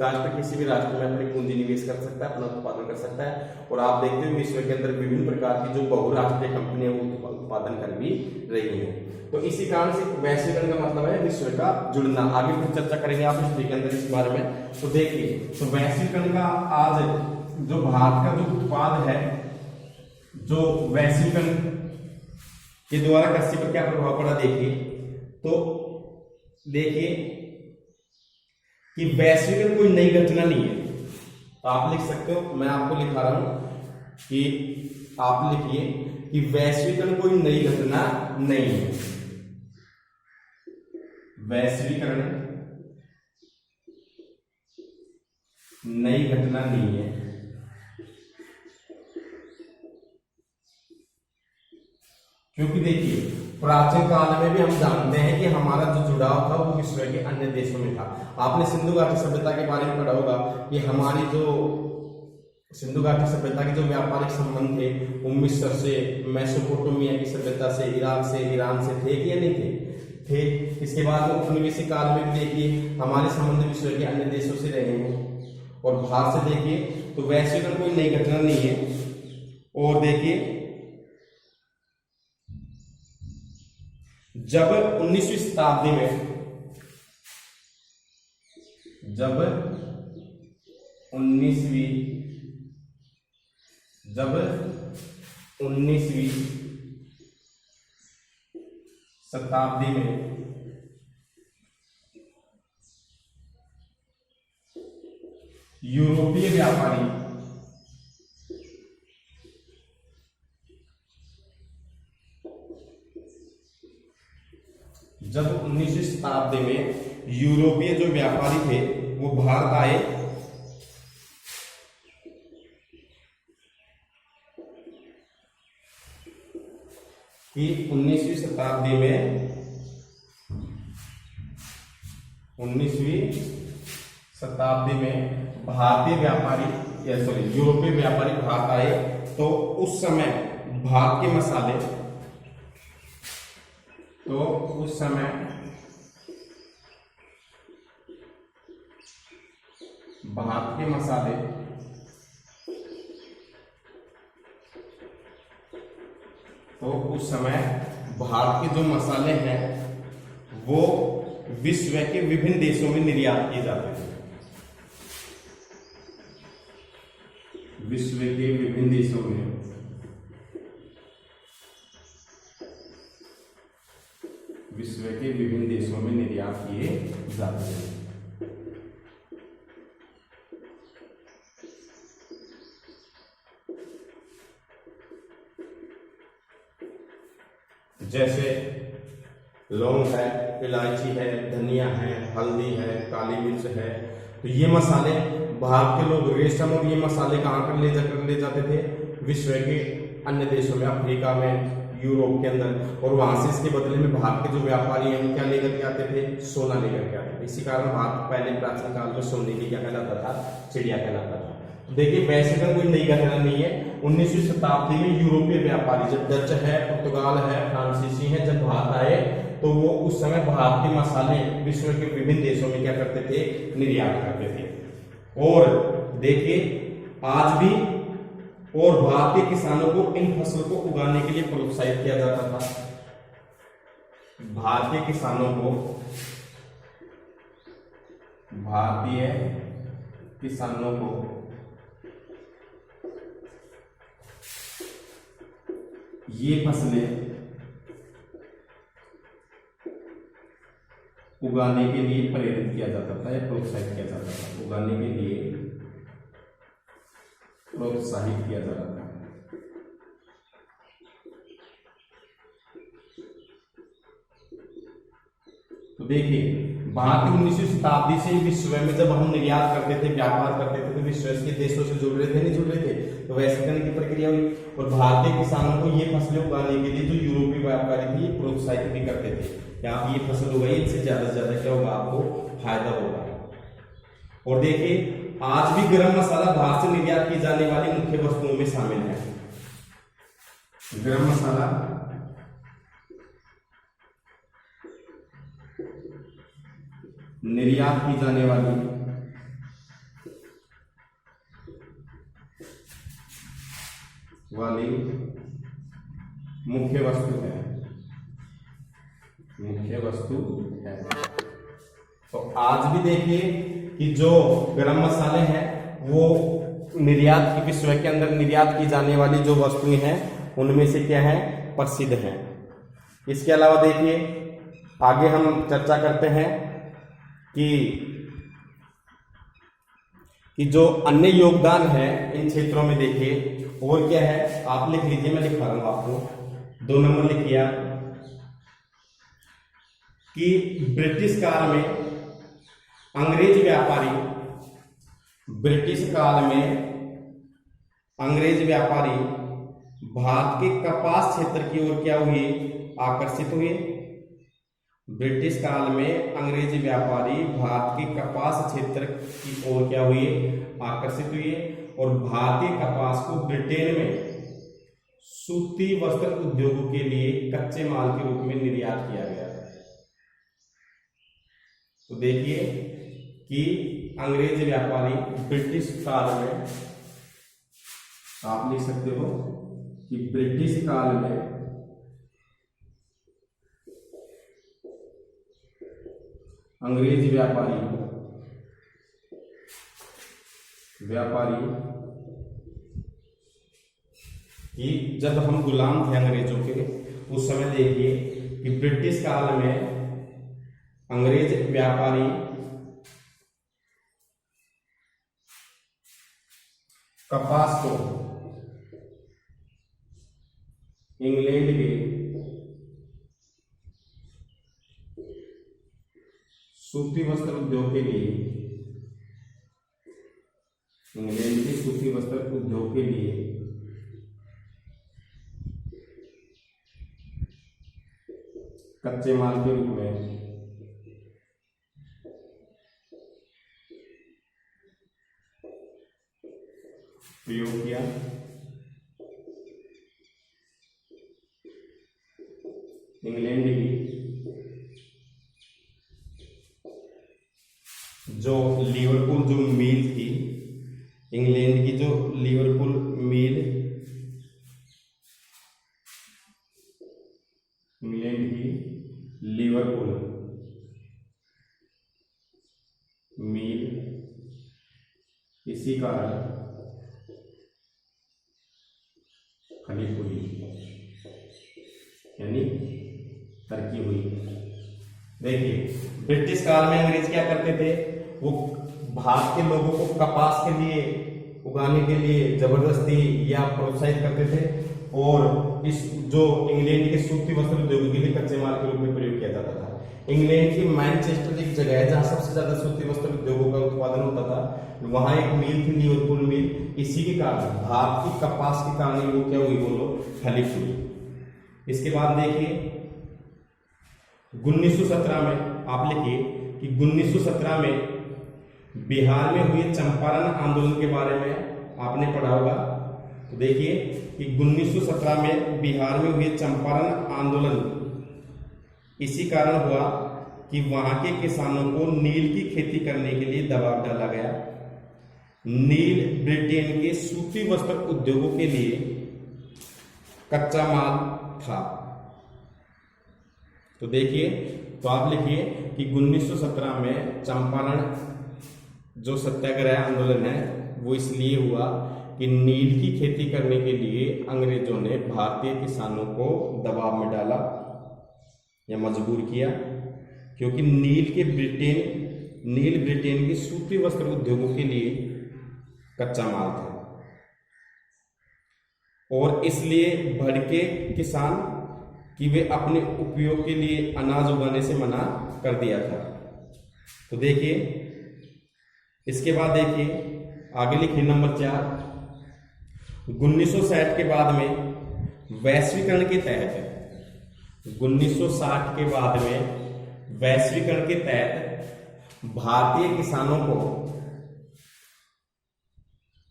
राष्ट्र किसी भी राष्ट्र में अपनी पूंजी निवेश कर सकता है, अपना उत्पादन कर सकता है। और आप देखते हो विश्व के अंदर विभिन्न प्रकार की जो बहुराष्ट्रीय कंपनियां उत्पादन कर भी रही हैं। तो इसी कारण से वैश्वीकरण का मतलब है विश्व का जुड़ना। आगे फिर चर्चा करेंगे आप हिस्ट्री के अंदर इस बारे में। तो देखिए, तो वैश्वीकरण का आज जो भारत का जो उत्पाद है, जो वैश्वीकरण के द्वारा कृषि पर क्या प्रभाव पड़ा, देखिए तो देखिए कि वैश्वीकरण कोई नई घटना नहीं है। तो आप लिख सकते हो, मैं आपको लिखा रहा हूं कि आप लिखिए कि वैश्वीकरण कोई नई घटना नहीं है। वैश्वीकरण नई घटना नहीं है, क्योंकि देखिए प्राचीन काल में भी हम जानते हैं कि हमारा जो जुड़ाव था वो विश्व के अन्य देशों में था। आपने सिंधु घाटी सभ्यता के बारे में पढ़ा होगा कि हमारी जो सिंधु घाटी सभ्यता के जो व्यापारिक संबंध थे वो मिस्र से, मेसोपोटामिया की सभ्यता से, इराक से, ईरान से थे कि या नहीं थे? इसके बाद उपनिवेशिक काल में भी देखिए हमारे संबंध विश्व के अन्य देशों से रहे हैं। और भारत से देखिए तो वैश्वीकरण कोई नई घटना नहीं है। और देखिए जब 19वीं शताब्दी में जब 19वीं शताब्दी में यूरोपीय व्यापारी जब 19वीं शताब्दी में यूरोपीय जो व्यापारी थे वो भारत आए, कि 19वीं शताब्दी में भारतीय व्यापारी यूरोपीय व्यापारी भारत आए, तो उस समय भारत के मसाले भारत के मसाले तो उस समय भारत के जो मसाले हैं वो विश्व के विभिन्न देशों में निर्यात किए जाते थे। विश्व के विभिन्न देशों में निर्यात किए जाते हैं। जैसे लौंग है, इलायची है, धनिया है, हल्दी है, काली मिर्च है। तो ये मसाले भारत के लोग रेशम और ये मसाले कहाँ पर ले जाते थे? विश्व के अन्य देशों में, अफ्रीका में, यूरोप के अंदर, और वहां से इसके बदले में भारत के जो व्यापारी हैं वो क्या लेकर के आते थे, सोना लेकर के आते थे। इसी कारण भारत पहले प्राचीन काल में सोने की क्या कहलाता था, चिड़िया कहलाता था। तो देखिए वैसे तो कोई नई घटना नहीं है। 19वीं शताब्दी में यूरोपीय व्यापारी जब डच है, पुर्तगाल है, फ्रांसीसी है, जब भारत आए तो वो उस समय भारत के मसाले विश्व के विभिन्न देशों में क्या करते थे, निर्यात करते थे। और देखिए आज भी और भारतीय किसानों को इन फसलों को उगाने के लिए प्रोत्साहित किया जाता था। भारतीय किसानों को ये फसलें उगाने के लिए प्रेरित किया जाता था या प्रोत्साहित किया जाता था, उगाने के लिए प्रोत्साहित किया जाता था। तो देखिए भारत 19वीं शताब्दी से विश्व में जब हम निर्यात करते थे, व्यापार करते थे, तो विश्व के देशों से जुड़ रहे थे, नहीं जुड़ रहे थे, तो वैश्वीकरण की प्रक्रिया हुई और भारतीय किसानों को ये फसलें उगाने के लिए जो यूरोपीय व्यापारी थे ये प्रोत्साहित भी करते थे कि आप ये फसल उगाइए, इससे ज्यादा से ज्यादा क्या होगा, आपको फायदा होगा। और देखिए आज भी गरम मसाला भारत से निर्यात की जाने वाली मुख्य वस्तुओं में शामिल है। गरम मसाला निर्यात की जाने वाली मुख्य वस्तु है, तो आज भी देखिए कि जो गरम मसाले हैं वो निर्यात की, विश्व के अंदर निर्यात की जाने वाली जो वस्तुएं हैं उनमें से क्या है, प्रसिद्ध हैं। इसके अलावा देखिए आगे हम चर्चा करते हैं कि जो अन्य योगदान है इन क्षेत्रों में देखिए और क्या है, आप लिख लीजिए, मैं लिखा रहा हूं आपको, 2 नंबर लिखिए कि ब्रिटिश काल में अंग्रेज व्यापारी भारत के कपास क्षेत्र की ओर क्या हुए, आकर्षित हुए। ब्रिटिश काल में अंग्रेज व्यापारी भारत के कपास क्षेत्र की ओर क्या हुए, आकर्षित हुए और भारतीय कपास को ब्रिटेन में सूती वस्त्र उद्योगों के लिए कच्चे माल के रूप में निर्यात किया गया। तो देखिए कि अंग्रेज व्यापारी ब्रिटिश काल में, आप लिख सकते हो कि ब्रिटिश काल में अंग्रेज व्यापारी कि जब हम गुलाम थे अंग्रेजों के, उस समय देखिए कि ब्रिटिश काल में अंग्रेज व्यापारी कपास को इंग्लैंड के सूती वस्त्र उद्योग के लिए, इंग्लैंड के सूती वस्त्र उद्योग के लिए कच्चे माल के रूप में प्रयोग किया। इंग्लैंड की जो लिवरपूल जो मिल थी, इंग्लैंड की जो लिवरपूल मिल, इंग्लैंड की लिवरपूल मिल, इसी कारण खड़ी हुई, यानी तरक्की हुई। देखिए ब्रिटिश काल में अंग्रेज क्या करते थे, वो भारत के लोगों को कपास के लिए उगाने के लिए जबरदस्ती या प्रोत्साहित करते थे और इस जो इंग्लैंड के सूती वस्त्र उद्योग के लिए कच्चे माल के रूप में प्रयोग किया जाता था। इंग्लैंड की मैनचेस्टर एक जगह है जहां सबसे ज्यादा सूती वस्त्र उद्योगों का उत्पादन होता था, वहां एक मिल थी लिवरपूल मिल। इसी के कारण भारत की कपास की कहानी वो क्या हुई, बोलो, फलित हुई। इसके बाद देखिए 1917 में आप लिखिए कि 1917 में बिहार में हुए चंपारण आंदोलन के बारे में आपने पढ़ा होगा। तो देखिए कि 1917 में बिहार में हुए चंपारण आंदोलन इसी कारण हुआ कि वहां के किसानों को नील की खेती करने के लिए दबाव डाला गया। नील ब्रिटेन के सूती वस्त्र उद्योगों के लिए कच्चा माल था। तो देखिए, तो आप लिखिए कि 1917 में चंपारण जो सत्याग्रह आंदोलन है वो इसलिए हुआ कि नील की खेती करने के लिए अंग्रेजों ने भारतीय किसानों को दबाव में डाला या मजबूर किया, क्योंकि नील ब्रिटेन के सूती वस्त्र उद्योगों के लिए कच्चा माल था और इसलिए भड़के किसान कि वे अपने उपयोग के लिए अनाज उगाने से मना कर दिया था। तो देखिए, इसके बाद देखिए आगे लिखिए नंबर 4, 1960 के बाद में वैश्वीकरण के तहत 1960 के बाद में वैश्वीकरण के तहत भारतीय किसानों को,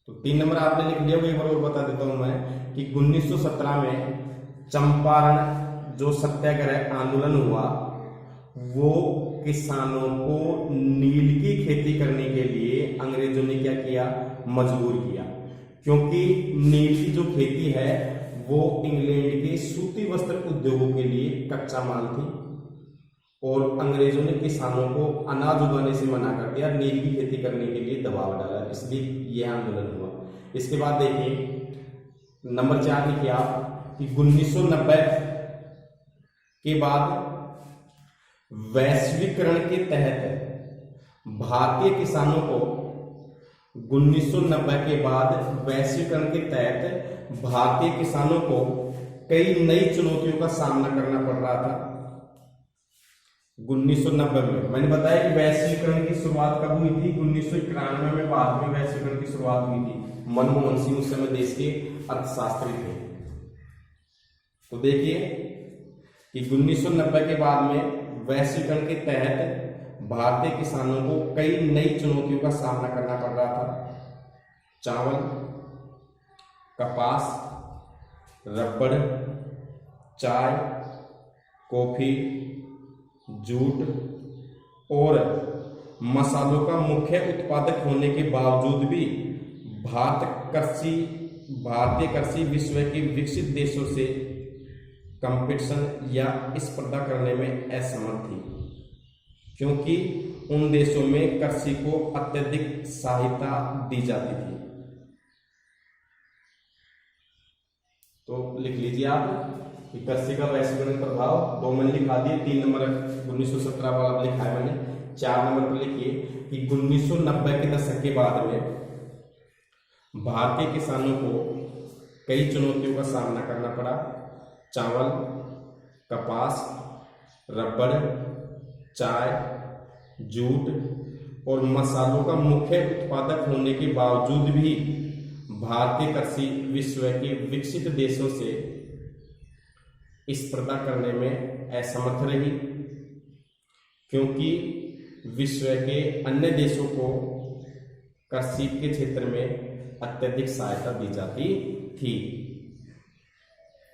तो 3 नंबर आपने लिख लिया, वो एक बार और बता देता हूं मैं कि 1917 में चंपारण जो सत्याग्रह आंदोलन हुआ वो किसानों को नील की खेती करने के लिए अंग्रेजों ने क्या किया, मजबूर किया, क्योंकि नील की जो खेती है वो इंग्लैंड के सूती वस्त्र उद्योगों के लिए कच्चा माल थी और अंग्रेजों ने किसानों को अनाज उगाने से मना कर दिया, नील की खेती करने के लिए दबाव डाला, इसलिए यह आंदोलन हुआ। इसके बाद देखिए नंबर 4 लिखिए आप कि 1990 के बाद वैश्वीकरण के तहत भारतीय किसानों को 1990 के बाद वैश्वीकरण के तहत भारतीय किसानों को कई नई चुनौतियों का सामना करना पड़ रहा था। 1990 में मैंने बताया कि वैश्वीकरण की शुरुआत कब हुई थी, 1991 में भारत में वैश्वीकरण की शुरुआत हुई थी। मनमोहन सिंह उस समय देश के अर्थशास्त्री थे। तो देखिए कि 1990 के बाद में वैश्वीकरण के तहत भारतीय किसानों को कई नई चुनौतियों का सामना करना पड़ रहा था। चावल, कपास, रबड़, चाय, कॉफी, जूट और मसालों का मुख्य उत्पादक होने के बावजूद भी भारतीय कृषि विश्व के विकसित देशों से कंपटीशन या स्पर्धा करने में असमर्थ थी, क्योंकि उन देशों में कृषि को अत्यधिक सहायता दी जाती थी। तो लिख लीजिए आप कि कृषि का वैश्वीकरण प्रभाव 2 मैंने लिखा दिए, 3 नंबर 1917 वाला लिखा है मैंने। 4 नंबर पर लिखिए कि 1990 के दशक के बाद में भारतीय किसानों को कई चुनौतियों का सामना करना पड़ा। चावल, कपास, रबड़, चाय, जूट और मसालों का मुख्य उत्पादक होने के बावजूद भी भारतीय कृषि विश्व के विकसित देशों से स्पर्धा करने में असमर्थ रही, क्योंकि विश्व के अन्य देशों को कृषि के क्षेत्र में अत्यधिक सहायता दी जाती थी।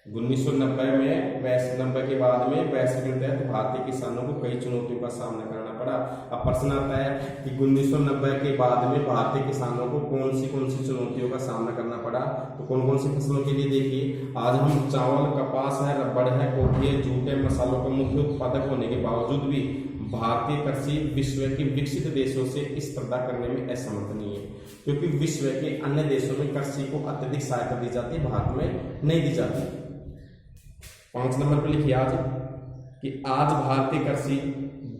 1990 में 1990 के बाद में वैश्वीकरण के तहत भारतीय किसानों को कई चुनौतियों का सामना करना पड़ा। अब प्रश्न आता है कि 1990 के बाद में भारतीय किसानों को कौन सी चुनौतियों का सामना करना पड़ा। तो कौन कौन सी फसलों के लिए देखिए, आज हम चावल, कपास है, रबड़ है, कॉफी है, जूट है, मसालों का मुख्य उत्पादक होने के बावजूद भी भारतीय कृषि विश्व के विकसित देशों से स्पर्धा करने में असमर्थ नहीं है, क्योंकि विश्व के अन्य देशों में कृषि को अत्यधिक सहायता दी जाती है, भारत में नहीं दी जाती। 5 नंबर पर लिखिए आज कि आज भारतीय कृषि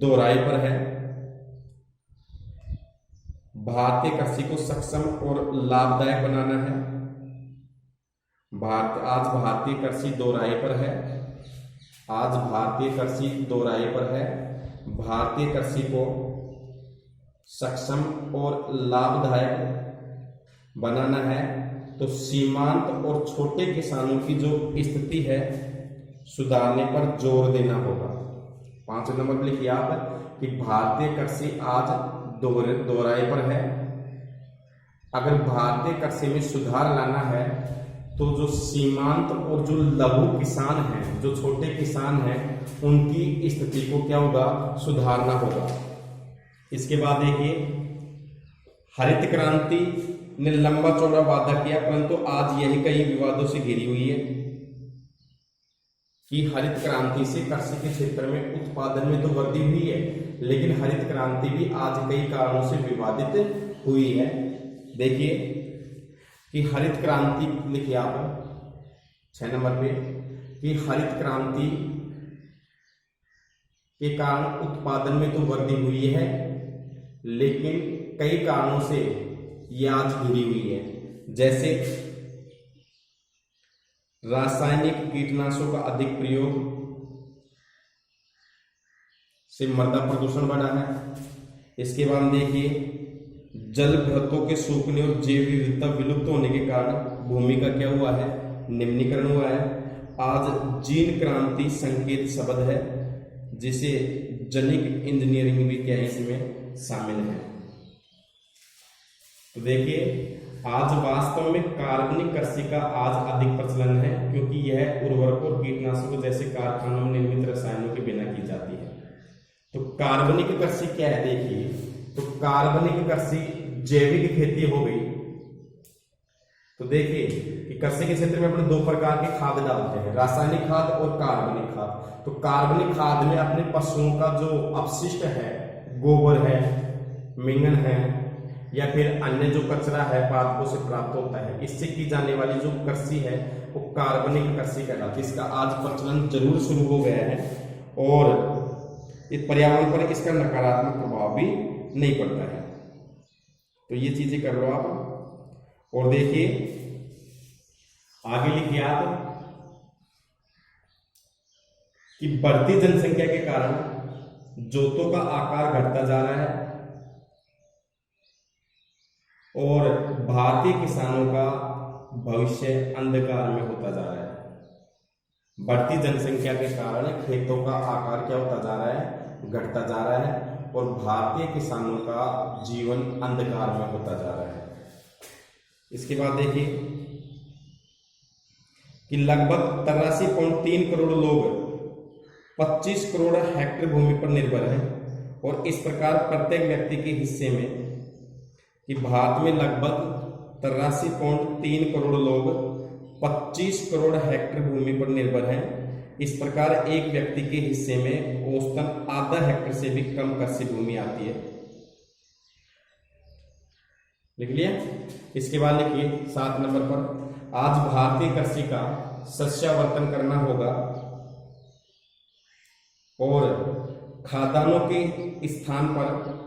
दोहराई पर है। भारतीय कृषि को सक्षम और लाभदायक बनाना है। आज भारतीय कृषि दोहराई पर है। आज भारतीय कृषि दोहराई पर है। भारतीय कृषि को सक्षम और लाभदायक बनाना है तो सीमांत और छोटे किसानों की जो स्थिति है सुधारने पर जोर देना होगा। 5वें नंबर पर लिखिए आप कि भारतीय कृषि आज दोहराए पर है। अगर भारतीय कृषि में सुधार लाना है तो जो सीमांत और जो लघु किसान हैं, जो छोटे किसान हैं, उनकी स्थिति को क्या होगा, सुधारना होगा। इसके बाद देखिए, हरित क्रांति ने लंबा चौड़ा वादा किया, परंतु आज यही कई विवादों से घिरी हुई है कि हरित क्रांति से कृषि के क्षेत्र में उत्पादन में तो वृद्धि हुई है, लेकिन हरित क्रांति भी आज कई कारणों से विवादित हुई है। देखिए कि हरित क्रांति लिखिए आप 6 नंबर पे कि हरित क्रांति के कारण उत्पादन में तो वृद्धि हुई है, लेकिन कई कारणों से ये आज घिरी हुई है। जैसे रासायनिक कीटनाशकों का अधिक प्रयोग से मृदा प्रदूषण बढ़ा है। इसके बाद देखिए, जल भृतों के सूखने और जैव विविधता विलुप्त होने के कारण भूमि का क्या हुआ है, निम्नीकरण हुआ है। आज जीन क्रांति संकेत शब्द है, जिसे जेनेटिक इंजीनियरिंग भी क्या इसमें शामिल है। तो देखिए, आज वास्तव में कार्बनिक कृषि का आज अधिक प्रचलन है, क्योंकि यह उर्वरकों और कीटनाशकों जैसे कारखानों में निर्मित रसायनों के बिना की जाती है। तो कार्बनिक कृषि क्या है, देखिए, तो कार्बनिक कृषि जैविक खेती हो गई। तो देखिए कि कृषि के क्षेत्र में अपने 2 प्रकार के खाद डालते हैं, रासायनिक खाद और कार्बनिक खाद। तो कार्बनिक खाद में अपने पशुओं का जो अपशिष्ट है, गोबर है, मिंगन है, या फिर अन्य जो कचरा है पादपों से प्राप्त होता है, इससे की जाने वाली जो कृषि है वो कार्बनिक कृषि कहलाती है। इसका आज प्रचलन जरूर शुरू हो गया है और इस पर्यावरण पर इसका नकारात्मक प्रभाव भी नहीं पड़ता है। तो ये चीजें कर लो आप। और देखिए आगे लिखिए आप कि बढ़ती जनसंख्या के कारण जोतों का आकार घटता जा रहा है और भारतीय किसानों का भविष्य अंधकार में होता जा रहा है। बढ़ती जनसंख्या के कारण खेतों का आकार क्या होता जा रहा है, घटता जा रहा है, और भारतीय किसानों का जीवन अंधकार में होता जा रहा है। इसके बाद देखिए कि लगभग 83.3 करोड़ लोग 25 करोड़ हेक्टेयर भूमि पर निर्भर हैं, और इस प्रकार प्रत्येक व्यक्ति के हिस्से में कि भारत में लगभग 83.3 करोड़ लोग 25 करोड़ हेक्टेयर भूमि पर निर्भर हैं। इस प्रकार एक व्यक्ति के हिस्से में औसतन आधा हेक्टेयर से भी कम कृषि भूमि आती है। लिख लिया। इसके बाद लिखिए 7 नंबर पर, आज भारतीय कृषि का सस्यावर्तन करना होगा और खाद्यान्नों के स्थान पर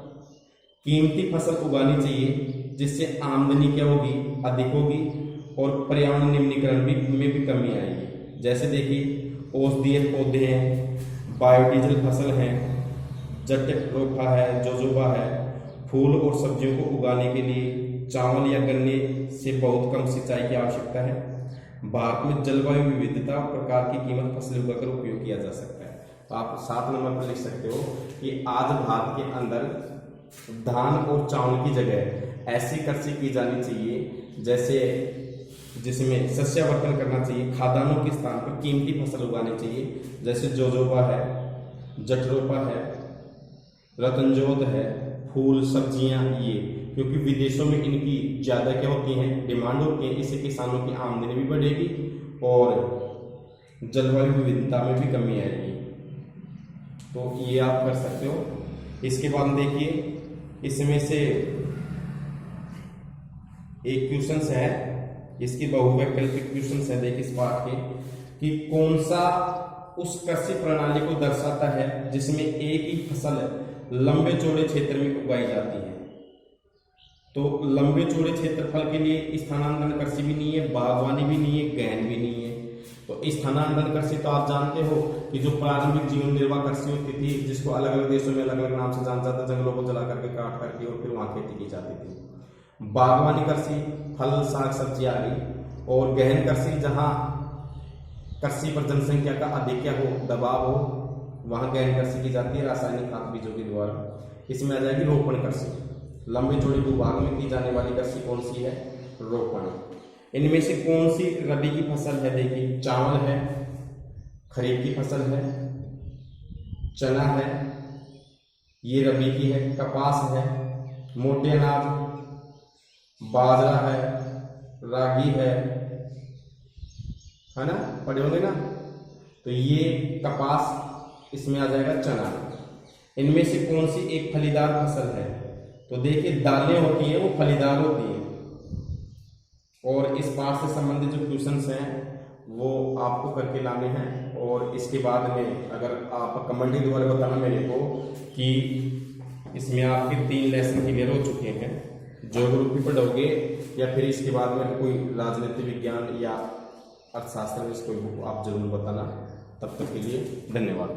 कीमती फसल उगानी चाहिए, जिससे आमदनी क्या होगी, अधिक होगी, और पर्यावरण निम्नीकरण में भी कमी आएगी। जैसे देखिए औषधीय पौधे हैं, बायोडीजल फसल हैं, जट्रोफा है, जोजोबा है, फूल और सब्जियों को उगाने के लिए चावल या गन्ने से बहुत कम सिंचाई की आवश्यकता है। भारत में जलवायु विविधता प्रकार की कीमत फसलें उगाकर उपयोग किया जा सकता है। तो आप 7 नंबर पर लिख सकते हो कि आज भारत के अंदर धान और चावल की जगह ऐसी कृषि की जानी चाहिए जैसे जिसमें सस्यावर्तन करना चाहिए, खाद्यान्नों के स्थान पर कीमती फसल उगानी चाहिए, जैसे जोजोबा है, जट्रोफा है, रतनजोत है, फूल सब्जियां, ये क्योंकि विदेशों में इनकी ज़्यादा क्या होती हैं, डिमांड होती है। इससे किसानों की आमदनी भी बढ़ेगी और जलवायु विविधता में भी कमी आएगी। तो ये आप कर सकते हो। इसके बाद देखिए इसमें से एक क्वेश्चन है, इसकी बहुवैकल्पिक क्वेश्चन है, देखिए इस पाठ के कि कौन सा उस कृषि प्रणाली को दर्शाता है जिसमें एक ही फसल लंबे चौड़े क्षेत्र में उगाई जाती है। तो लंबे चौड़े क्षेत्रफल के लिए स्थानांतरण कृषि भी नहीं है, बागवानी भी नहीं है, गहन भी नहीं है। तो स्थानांतरण कृषि तो आप जानते हो कि जो प्रारंभिक जीवन निर्वाह कृषि होती थी, जिसको अलग अलग देशों में अलग अलग नाम से जाना जाता, जंगलों को जला करके काट करके और फिर वहां खेती की जाती थी। बागवानी कृषि फल साग सब्जी आ गई, और गहन कृषि जहां कृषि पर जनसंख्या का अधिक हो, दबाव हो, वहां गहन कृषि की जाती है रासायनिक खाद बीजों के द्वारा। इसमें आ जाएगी रोपण कृषि। लंबे चौड़े भूभाग में की जाने वाली कृषि कौन सी है? रोपण। इनमें से कौन सी रबी की फसल है? देखिए, चावल है, खरीफ की फसल है, चना है, ये रबी की है, कपास है, मोटे अनाज, बाजरा है, रागी है ना, पढ़े होंगे ना। तो ये कपास, इसमें आ जाएगा चना। इनमें से कौन सी एक फलीदार फसल है? तो देखिए, दालें होती हैं वो फलीदार होती हैं। और इस पाठ से संबंधित जो क्वेश्चंस हैं वो आपको करके लाने हैं। और इसके बाद में अगर आप कमेंट के द्वारा बताना मेरे को कि इसमें आपके 3 लेसन क्लियर हो चुके हैं, ज्योग्राफी पढ़ोगे या फिर इसके बाद में कोई राजनीति विज्ञान या अर्थशास्त्र में कोई बुक आप जरूर बताना। तब तक के लिए धन्यवाद।